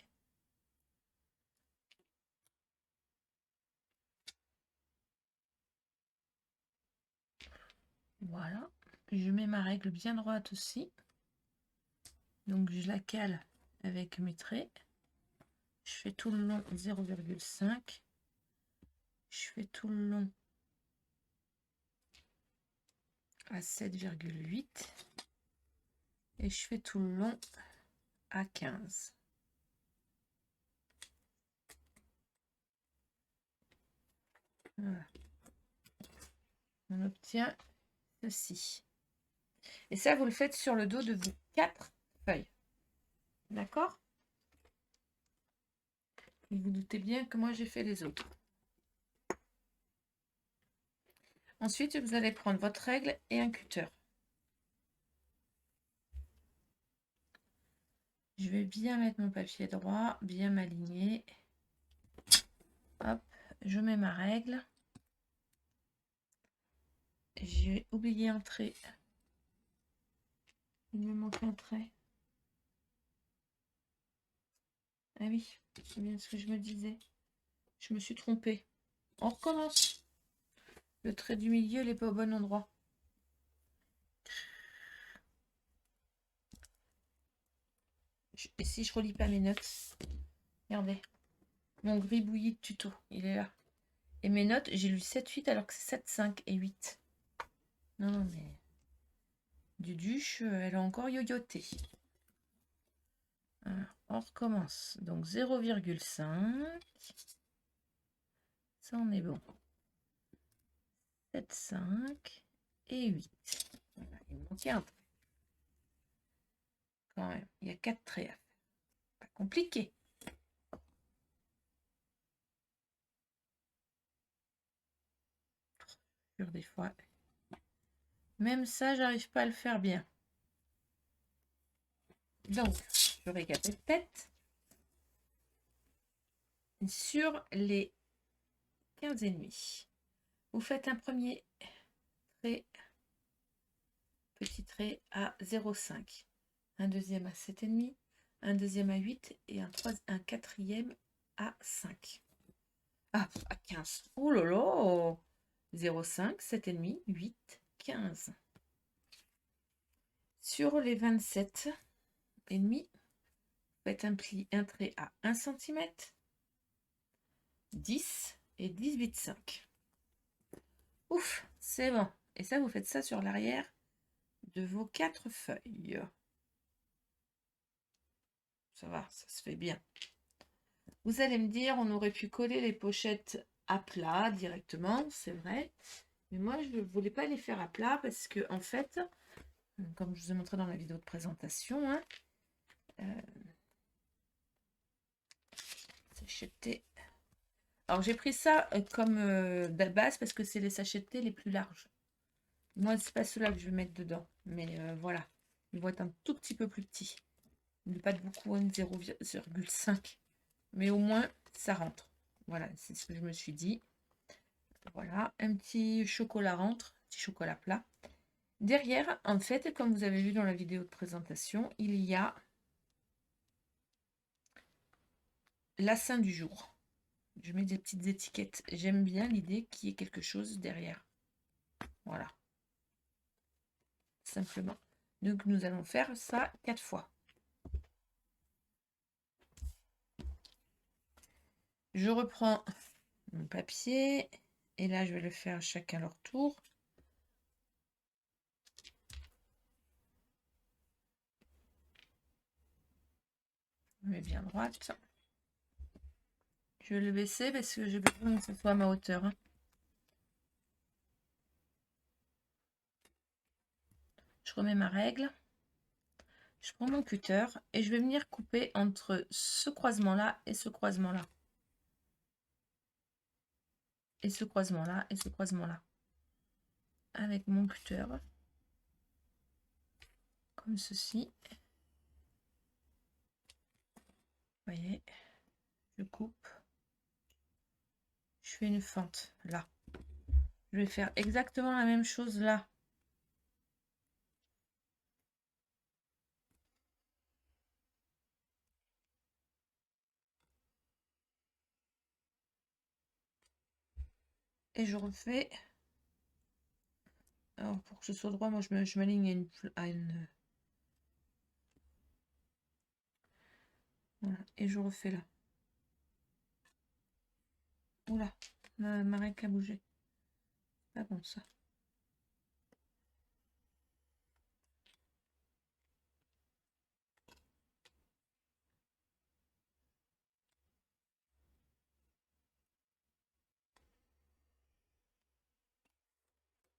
Voilà. Je mets ma règle bien droite aussi. Donc, je la cale avec mes traits. Je fais tout le long 0,5. Je fais tout le long à 7,8. Et je fais tout le long à 15. Voilà. On obtient ceci. Et ça, vous le faites sur le dos de vos 4 feuilles. D'accord? Vous vous doutez bien que moi, j'ai fait les autres. Ensuite, vous allez prendre votre règle et un cutter. Je vais bien mettre mon papier droit, bien m'aligner. Hop, je mets ma règle. J'ai oublié un trait. Il me manque un trait. Ah oui, c'est bien ce que je me disais. Je me suis trompée. On recommence. Le trait du milieu, il n'est pas au bon endroit. Et si je relis pas mes notes, regardez. Mon gribouillis de tuto, il est là. Et mes notes, j'ai lu 7, 8 alors que c'est 7, 5 et 8. Non, mais... Duduche, elle a encore yoyoté. Alors, on recommence. Donc 0,5. Ça, on est bon. 7, 5 et 8. Voilà, il me manquait un trait. Quand même, il y a 4 traits à faire. Pas compliqué. Sur des fois. Même ça, j'arrive pas à le faire bien. Donc, je récapitule. Sur les 15,5, vous faites un premier trait, petit trait à 0,5, un deuxième à 7,5, un deuxième à 8 et un quatrième à 5. Ah, à 15. Oh là là 0,5, 7,5, 8, 15. Sur les 27,5, faites un trait à 1 cm, 10 et 18,5. Ouf, c'est bon. Et ça, vous faites ça sur l'arrière de vos 4 feuilles. Ça va, ça se fait bien. Vous allez me dire, on aurait pu coller les pochettes à plat directement, c'est vrai. Mais moi, je ne voulais pas les faire à plat parce que, en fait, comme je vous ai montré dans la vidéo de présentation, hein, sachet de thé. Alors, j'ai pris ça comme de base parce que c'est les sachets de thé les plus larges. Moi, c'est pas ceux-là que je vais mettre dedans. Mais voilà, ils vont être un tout petit peu plus petits. Pas de beaucoup, 0,5. Mais au moins, ça rentre. Voilà, c'est ce que je me suis dit. Voilà, un petit chocolat rentre, petit chocolat plat. Derrière, en fait, comme vous avez vu dans la vidéo de présentation, il y a la Saint du jour. Je mets des petites étiquettes. J'aime bien l'idée qu'il y ait quelque chose derrière. Voilà. Simplement. Donc, nous allons faire ça 4 fois. Je reprends mon papier. Et là, je vais le faire chacun leur tour. Je mets bien droite. Je vais le baisser parce que j'ai besoin que ce soit à ma hauteur. Hein. Je remets ma règle. Je prends mon cutter et je vais venir couper entre ce croisement-là et ce croisement-là. Et ce croisement-là et ce croisement-là. Avec mon cutter. Comme ceci. Vous voyez, je coupe. Je fais une fente là. Je vais faire exactement la même chose là. Et je refais. Alors pour que ce soit droit, moi je m'aligne à une... Voilà. Et je refais là. Oula, ma règle a bougé. Pas bon ça.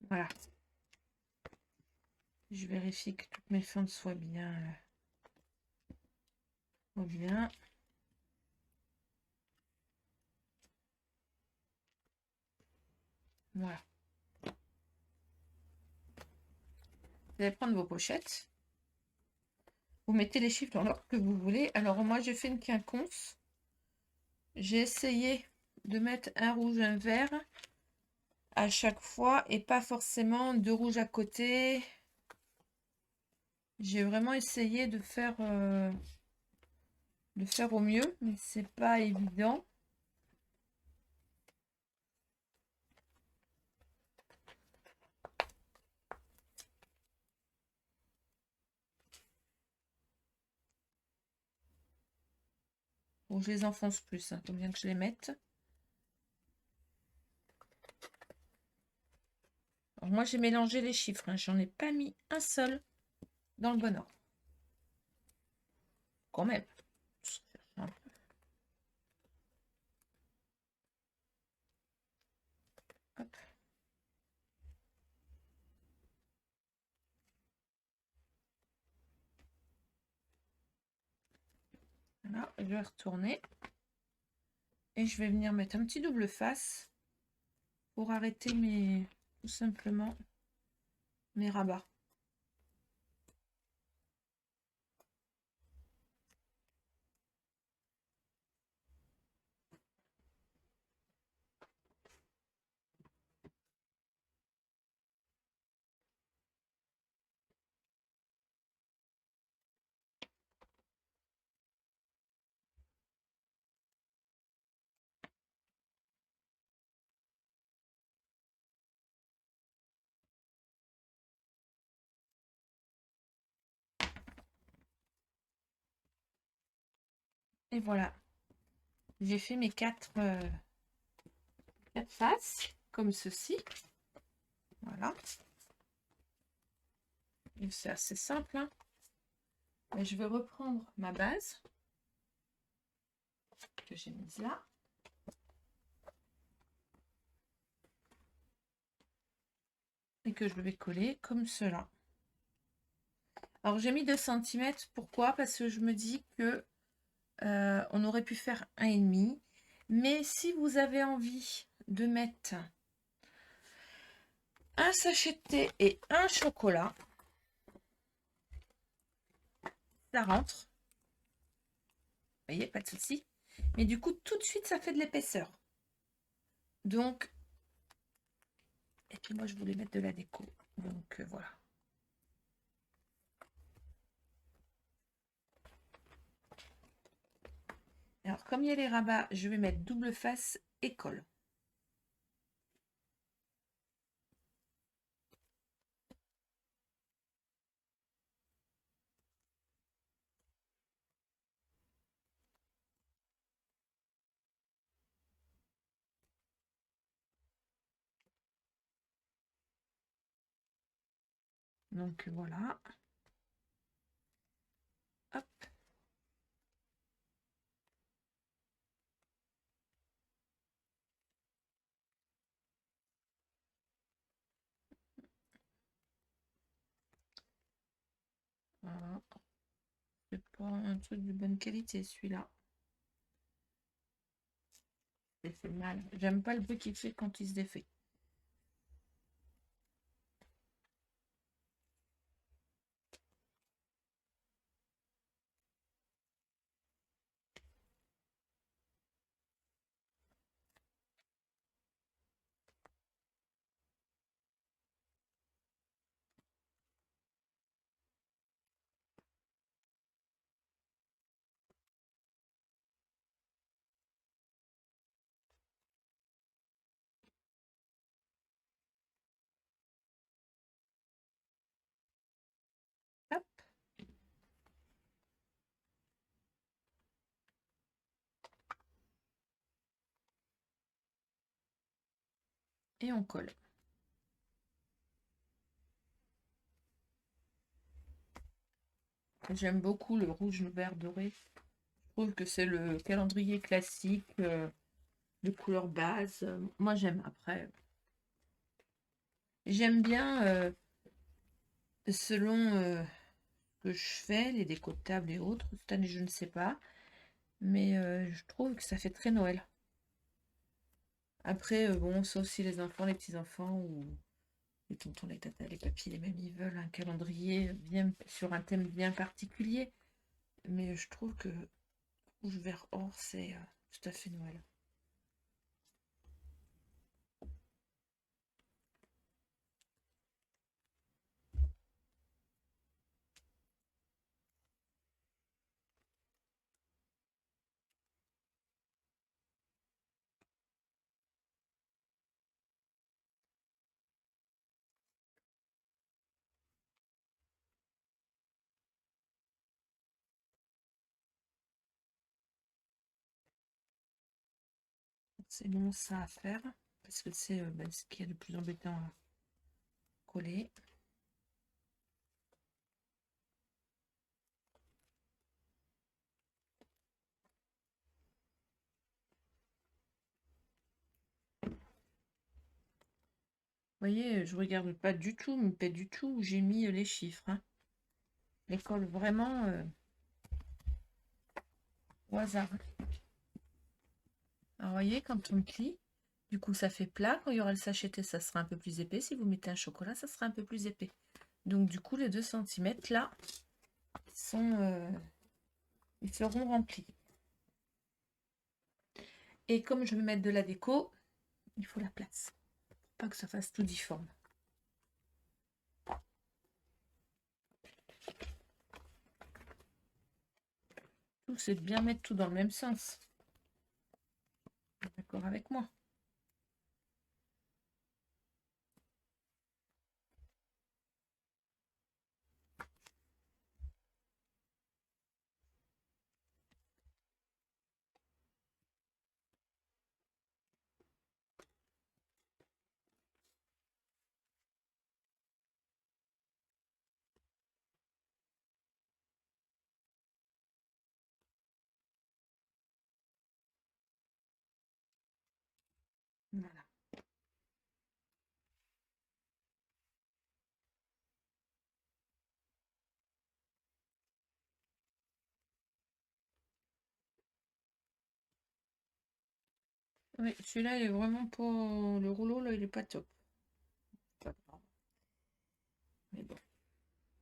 Voilà. Je vérifie que toutes mes fentes soient bien. Bien. Voilà. Vous allez prendre vos pochettes. Vous mettez les chiffres dans l'ordre que vous voulez. Alors moi j'ai fait une quinconce. J'ai essayé de mettre un rouge, un vert à chaque fois et pas forcément deux rouges à côté. J'ai vraiment essayé de faire au mieux, mais c'est pas évident. Bon, je les enfonce plus, hein, faut bien que je les mette. Alors moi j'ai mélangé les chiffres, hein, j'en ai pas mis un seul dans le bon ordre. Quand même. Hop. Voilà, je vais retourner. Et je vais venir mettre un petit double face pour arrêter tout simplement mes rabats. Et voilà, j'ai fait mes quatre faces comme ceci. Voilà. C'est assez simple. Hein. Et je vais reprendre ma base que j'ai mise là. et que je vais coller comme cela. Alors j'ai mis 2 cm, pourquoi? Parce que je me dis que on aurait pu faire 1,5, mais si vous avez envie de mettre un sachet de thé et un chocolat, ça rentre. Vous voyez, pas de souci. Mais du coup, tout de suite, ça fait de l'épaisseur. Donc, et puis moi, je voulais mettre de la déco. Donc, voilà. Alors, comme il y a les rabats, je vais mettre double face et colle. Donc, voilà. Hop. Voilà. C'est pas un truc de bonne qualité, celui-là. Il fait mal. J'aime pas le bruit qu'il fait quand il se défait. Hop. Et on colle. J'aime beaucoup le rouge, le vert doré. Je trouve que c'est le calendrier classique de couleur base. Moi, j'aime. Après, j'aime bien selon ce que je fais, les décos de table et autres. Cette année, je ne sais pas. Mais je trouve que ça fait très Noël. Après, bon, sauf si les enfants, les petits-enfants ou les tontons, les tatas, les papis, les mamies veulent un calendrier bien sur un thème bien particulier. Mais je trouve que rouge, vert, or, c'est tout à fait Noël. C'est bon ça à faire parce que c'est ce qui est le plus embêtant à coller. Vous voyez, je regarde pas du tout, mais pas du tout où j'ai mis les chiffres. Hein. Je les colle vraiment au hasard. Alors, vous voyez, quand on plie, du coup, ça fait plat. Quand il y aura le sacheté, ça sera un peu plus épais. Si vous mettez un chocolat, ça sera un peu plus épais. Donc, du coup, les 2 cm là, ils seront remplis. Et comme je vais mettre de la déco, il faut la place. Pour pas que ça fasse tout difforme. Tout, c'est de bien mettre tout dans le même sens. D'accord avec moi? Oui, celui-là, il est vraiment pas... Le rouleau, là, il est pas top. Pas grave. Mais bon,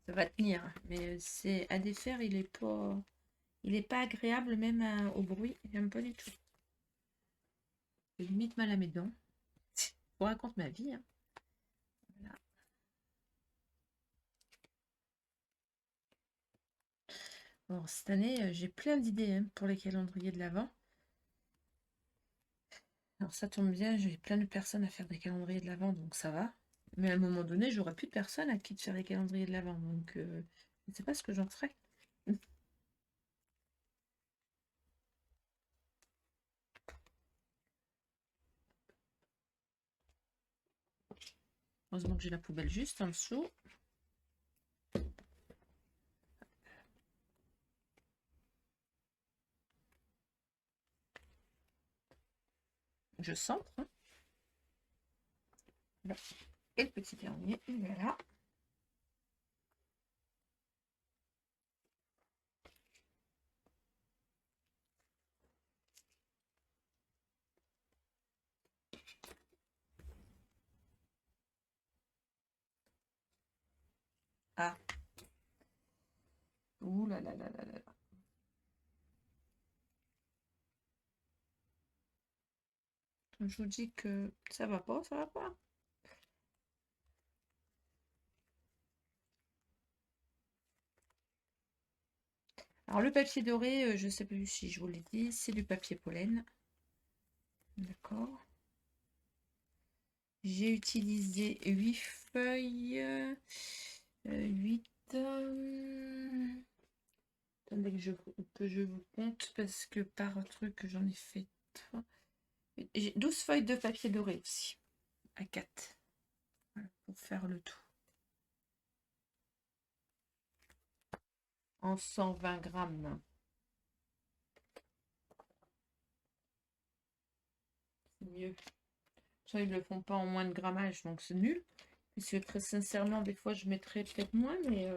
ça va tenir. Mais c'est à défaire, il est pas... Il est pas agréable même au bruit. J'aime pas du tout. J'ai limite mal à mes dents. Je vous raconte ma vie, hein. Voilà. Bon, cette année, j'ai plein d'idées hein, pour les calendriers de l'Avent. Alors ça tombe bien, j'ai plein de personnes à faire des calendriers de l'Avent, donc ça va. Mais à un moment donné, j'aurai plus de personnes à qui de faire des calendriers de l'Avent, donc je ne sais pas ce que j'en ferai. Heureusement que j'ai la poubelle juste en dessous. Je centre. Hein. Voilà. Et le petit dernier, voilà. Ah. Ouh là là là là là. Je vous dis que ça va pas, ça va pas. Alors le papier doré, je sais plus si je vous l'ai dit, c'est du papier pollen. D'accord. J'ai utilisé 8 feuilles. 8. Attendez que je vous compte parce que par truc j'en ai fait 3. J'ai 12 feuilles de papier doré aussi. À 4. Voilà, pour faire le tout. En 120 grammes. C'est mieux. Ça, ils ne le font pas en moins de grammage, donc c'est nul. Parce que très sincèrement, des fois, je mettrais peut-être moins, mais...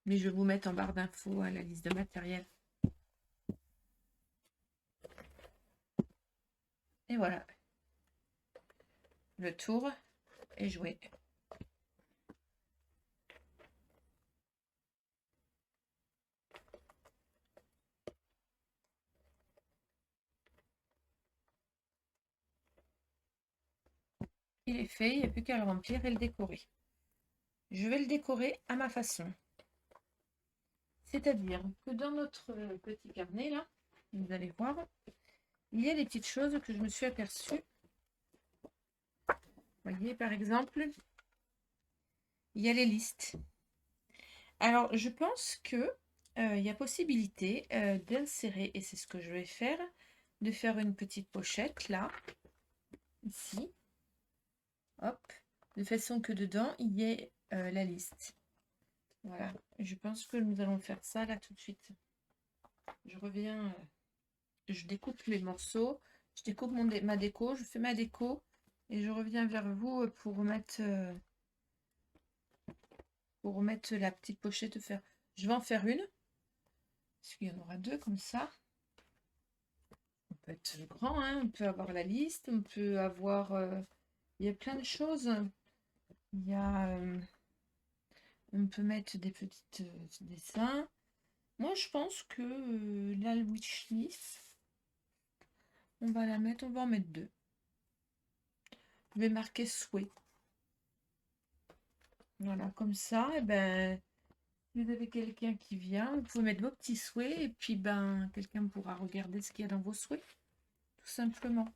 Mais je vais vous mettre en barre d'infos à la liste de matériel. Et voilà. Le tour est joué. Il est fait, il n'y a plus qu'à le remplir et le décorer. Je vais le décorer à ma façon. C'est-à-dire que dans notre petit carnet, là, vous allez voir, il y a des petites choses que je me suis aperçue. Vous voyez, par exemple, il y a les listes. Alors, je pense que il y a possibilité d'insérer, et c'est ce que je vais faire, de faire une petite pochette, là, ici. Hop, de façon que dedans, il y ait la liste. Voilà, je pense que nous allons faire ça là tout de suite. Je reviens, je découpe les morceaux, je découpe ma déco, je fais ma déco et je reviens vers vous pour remettre la petite pochette. Je vais en faire une, parce qu'il y en aura deux comme ça. On peut être grand, hein, on peut avoir la liste, on peut avoir... il y a plein de choses. Il y a... on peut mettre des petits dessins. Moi, je pense que la wishlist, on va la mettre, on va en mettre deux. Je vais marquer souhait. Voilà, comme ça, et ben, vous avez quelqu'un qui vient, vous pouvez mettre vos petits souhaits, et puis ben, quelqu'un pourra regarder ce qu'il y a dans vos souhaits, tout simplement.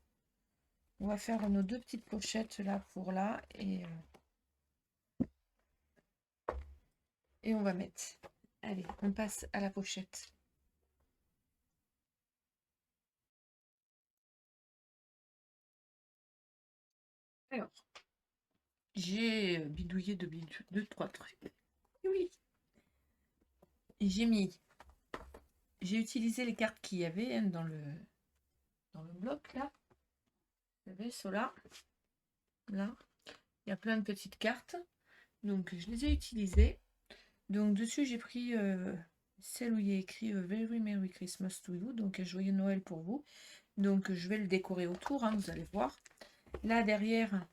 On va faire nos deux petites pochettes là pour là, et on va mettre. Allez, on passe à la pochette. Alors, j'ai bidouillé deux, trois trucs. Oui, j'ai utilisé les cartes qu'il y avait hein, dans le bloc là. Vous savez, ceux-là, là, il y a plein de petites cartes. Donc, je les ai utilisées. Donc, dessus, j'ai pris celle où il y a écrit Very Merry Christmas to you. Donc, joyeux Noël pour vous. Donc, je vais le décorer autour, hein, vous allez voir. Là, derrière,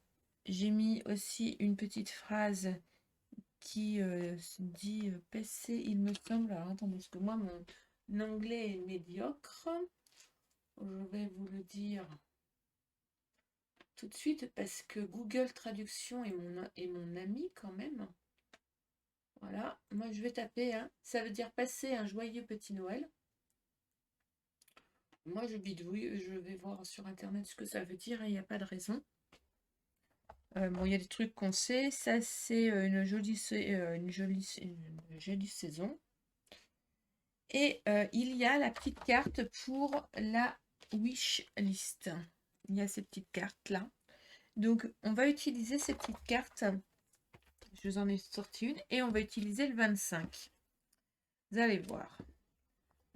j'ai mis aussi une petite phrase qui dit PC, il me semble. Alors, attendez, parce que moi, mon anglais est médiocre. Je vais vous le dire tout de suite parce que Google Traduction est mon ami quand même. Voilà, moi je vais taper, hein. Ça veut dire passer un joyeux petit Noël. Moi je bidouille, je vais voir sur internet ce que ça veut dire et il n'y a pas de raison. Bon, il y a des trucs qu'on sait. Ça, c'est une jolie saison. Et il y a la petite carte pour la wish list. Il y a ces petites cartes-là. Donc, on va utiliser ces petites cartes. Je vous en ai sorti une. Et on va utiliser le 25. Vous allez voir.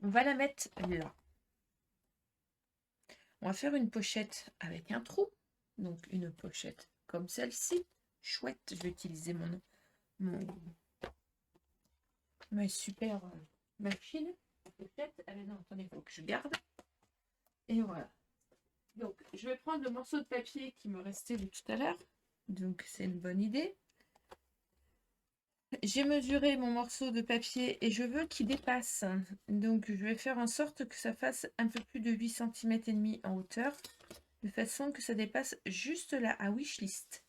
On va la mettre là. On va faire une pochette avec un trou. Donc, une pochette comme celle-ci. Chouette. Je vais utiliser ma super machine. Pochette. Allez, non, attendez, il faut que je garde. Et voilà. Donc, je vais prendre le morceau de papier qui me restait de tout à l'heure. Donc, c'est une bonne idée. J'ai mesuré mon morceau de papier et je veux qu'il dépasse. Donc, je vais faire en sorte que ça fasse un peu plus de 8 cm et demi en hauteur. De façon que ça dépasse juste là à Wishlist.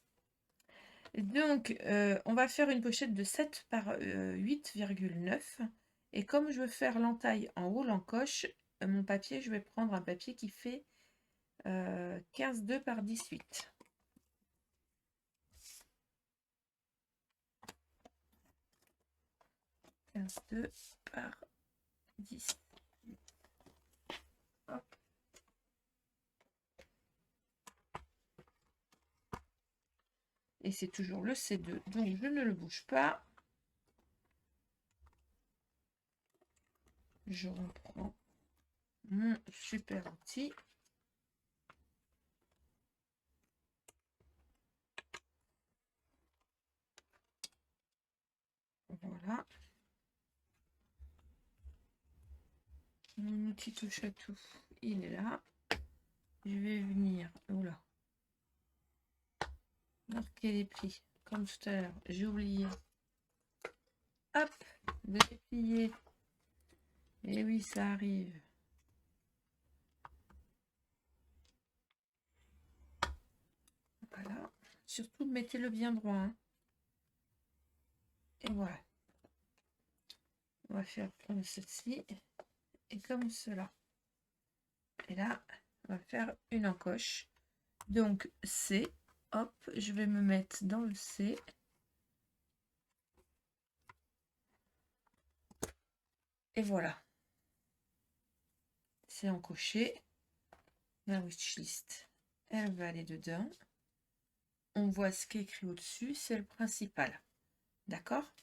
Donc, on va faire une pochette de 7 par 8,9. Et comme je veux faire l'entaille en haut, l'encoche, mon papier, je vais prendre un papier qui fait 15,2 par 18. 15,2 par 10. Hop. Et c'est toujours le C2, donc je ne le bouge pas. Je reprends mon super outil. Voilà. Mon outil touche à tout, il est là. Je vais venir, oula, marquer les plis, comme tout à l'heure. J'ai oublié, hop, de déplier. Et oui, ça arrive. Voilà. Surtout, mettez-le bien droit. Hein. Et voilà. On va faire comme ceci et comme cela. Et là, on va faire une encoche. Donc, C. Hop, je vais me mettre dans le C. Et voilà. C'est encoché. La wishlist, elle va aller dedans. On voit ce qui est écrit au-dessus, c'est le principal. D'accord?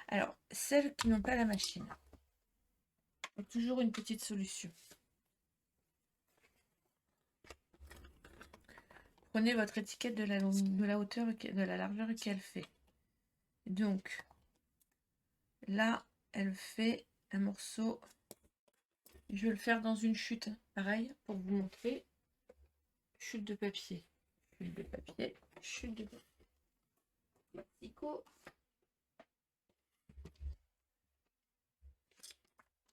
Alors, celles qui n'ont pas la machine, il y a toujours une petite solution. Prenez votre étiquette de la hauteur, de la largeur qu'elle fait. Donc, là, elle fait un morceau. Je vais le faire dans une chute, pareil, pour vous montrer. Chute de papier. Chute de papier. Chute de papier. Mexico.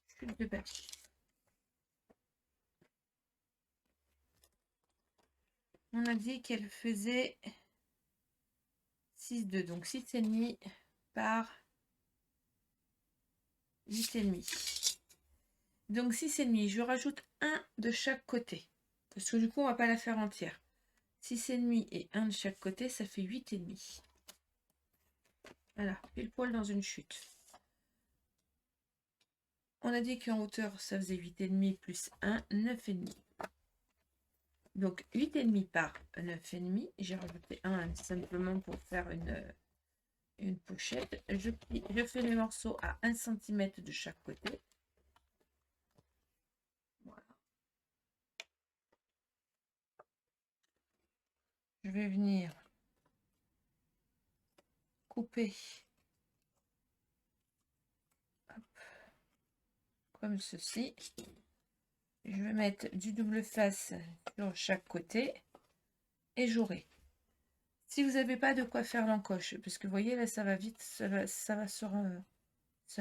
Chute de papier. On a dit qu'elle faisait 6,2, donc 6,5 par 8,5. Donc 6,5, je rajoute un de chaque côté. Parce que du coup, on ne va pas la faire entière. 6,5 et un de chaque côté, ça fait 8,5. Voilà, pile poil dans une chute. On a dit qu'en hauteur, ça faisait 8,5 plus 1, 9,5. Donc 8,5 par 9,5. J'ai rajouté un simplement pour faire une pochette. Je fais les morceaux à 1 cm de chaque côté. Voilà. Je vais venir couper hop, comme ceci. Je vais mettre du double face sur chaque côté et j'aurai. Si vous n'avez pas de quoi faire l'encoche, parce que vous voyez là ça va vite, ça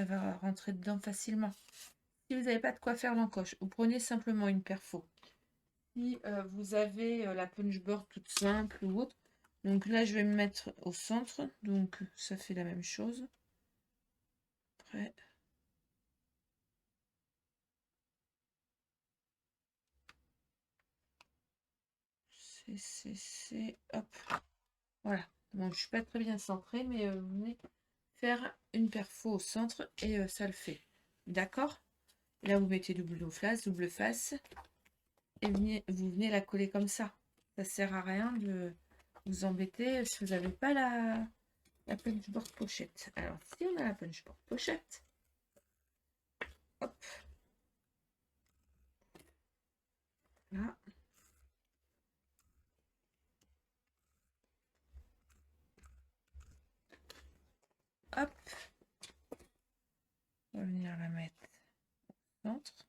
va rentrer dedans facilement. Si vous n'avez pas de quoi faire l'encoche, vous prenez simplement une perfo. Si vous avez la punchboard toute simple ou autre, donc là je vais me mettre au centre, donc ça fait la même chose. Après, hop, voilà. Bon, je suis pas très bien centrée, mais vous venez faire une perfo au centre et ça le fait. D'accord? Là, vous mettez double face, et vous venez la coller comme ça. Ça sert à rien de vous embêter si vous n'avez pas la punchboard pochette. Alors, si on a la punchboard pochette, hop, là, hop, on va venir la mettre au centre.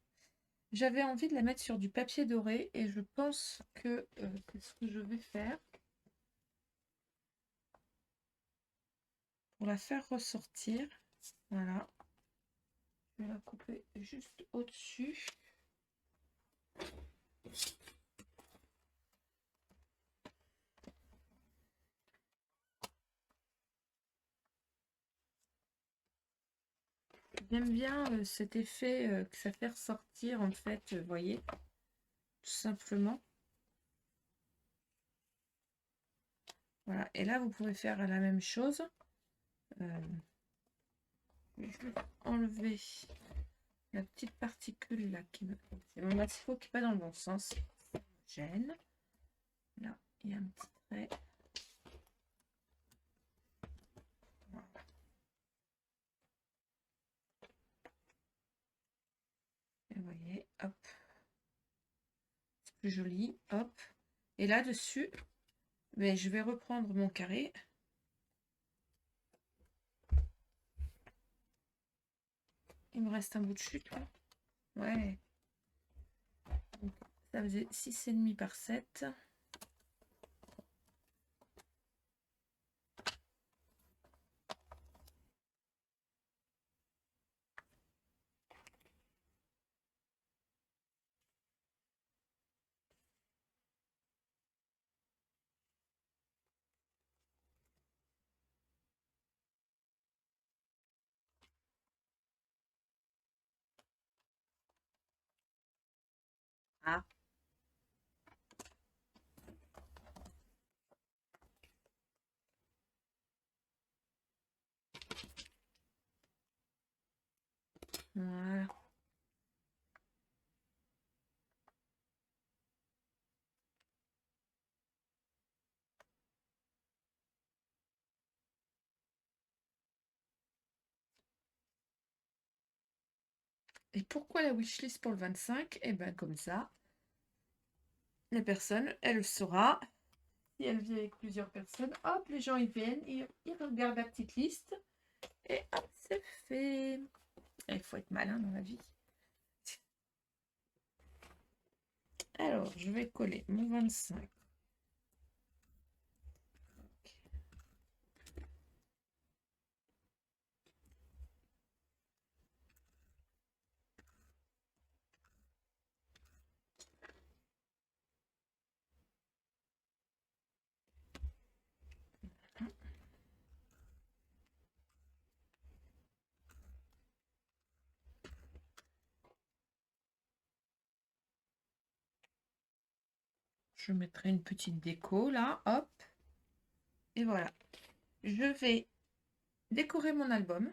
J'avais envie de la mettre sur du papier doré et je pense que c'est ce que je vais faire pour la faire ressortir. Voilà. Je vais la couper juste au-dessus. J'aime bien cet effet que ça fait ressortir en fait, vous voyez, tout simplement. Voilà, et là vous pouvez faire la même chose. Je vais enlever la petite particule là qui me... C'est mon masseau qui n'est pas dans le bon sens. Ça me gêne. Là, il y a un petit trait. Voilà. Et vous voyez, hop. C'est plus joli, hop. Et là-dessus, mais je vais reprendre mon carré. Il me reste un bout de chute là. Ouais. Donc, ça faisait 6,5 par 7. Ah. Voilà. Et pourquoi la wishlist pour le 25? Et bien comme ça, la personne, elle le saura. Si elle vient avec plusieurs personnes, hop, les gens ils viennent, ils regardent la petite liste et hop, c'est fait. Il faut être malin dans la vie. Alors, je vais coller mon 25. Je mettrai une petite déco là, hop. Et voilà. Je vais décorer mon album.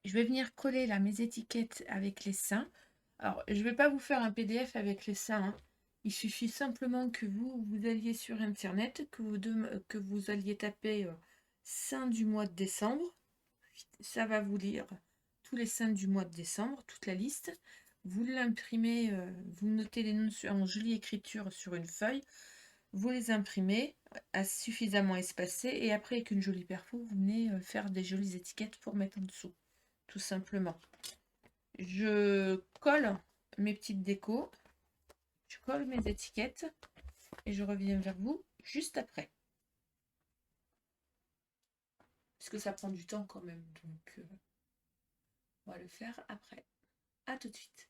Je vais venir coller là mes étiquettes avec les seins. Alors, je ne vais pas vous faire un PDF avec les seins, hein. Il suffit simplement que vous alliez sur Internet, que vous alliez taper seins du mois de décembre. Ça va vous lire tous les seins du mois de décembre, toute la liste. Vous l'imprimez, vous notez les noms en jolie écriture sur une feuille. vous les imprimez suffisamment espacés et après avec une jolie perfo, vous venez faire des jolies étiquettes pour mettre en dessous, tout simplement. Je colle mes petites décos, je colle mes étiquettes et je reviens vers vous juste après. Parce que ça prend du temps quand même, donc on va le faire après. À tout de suite.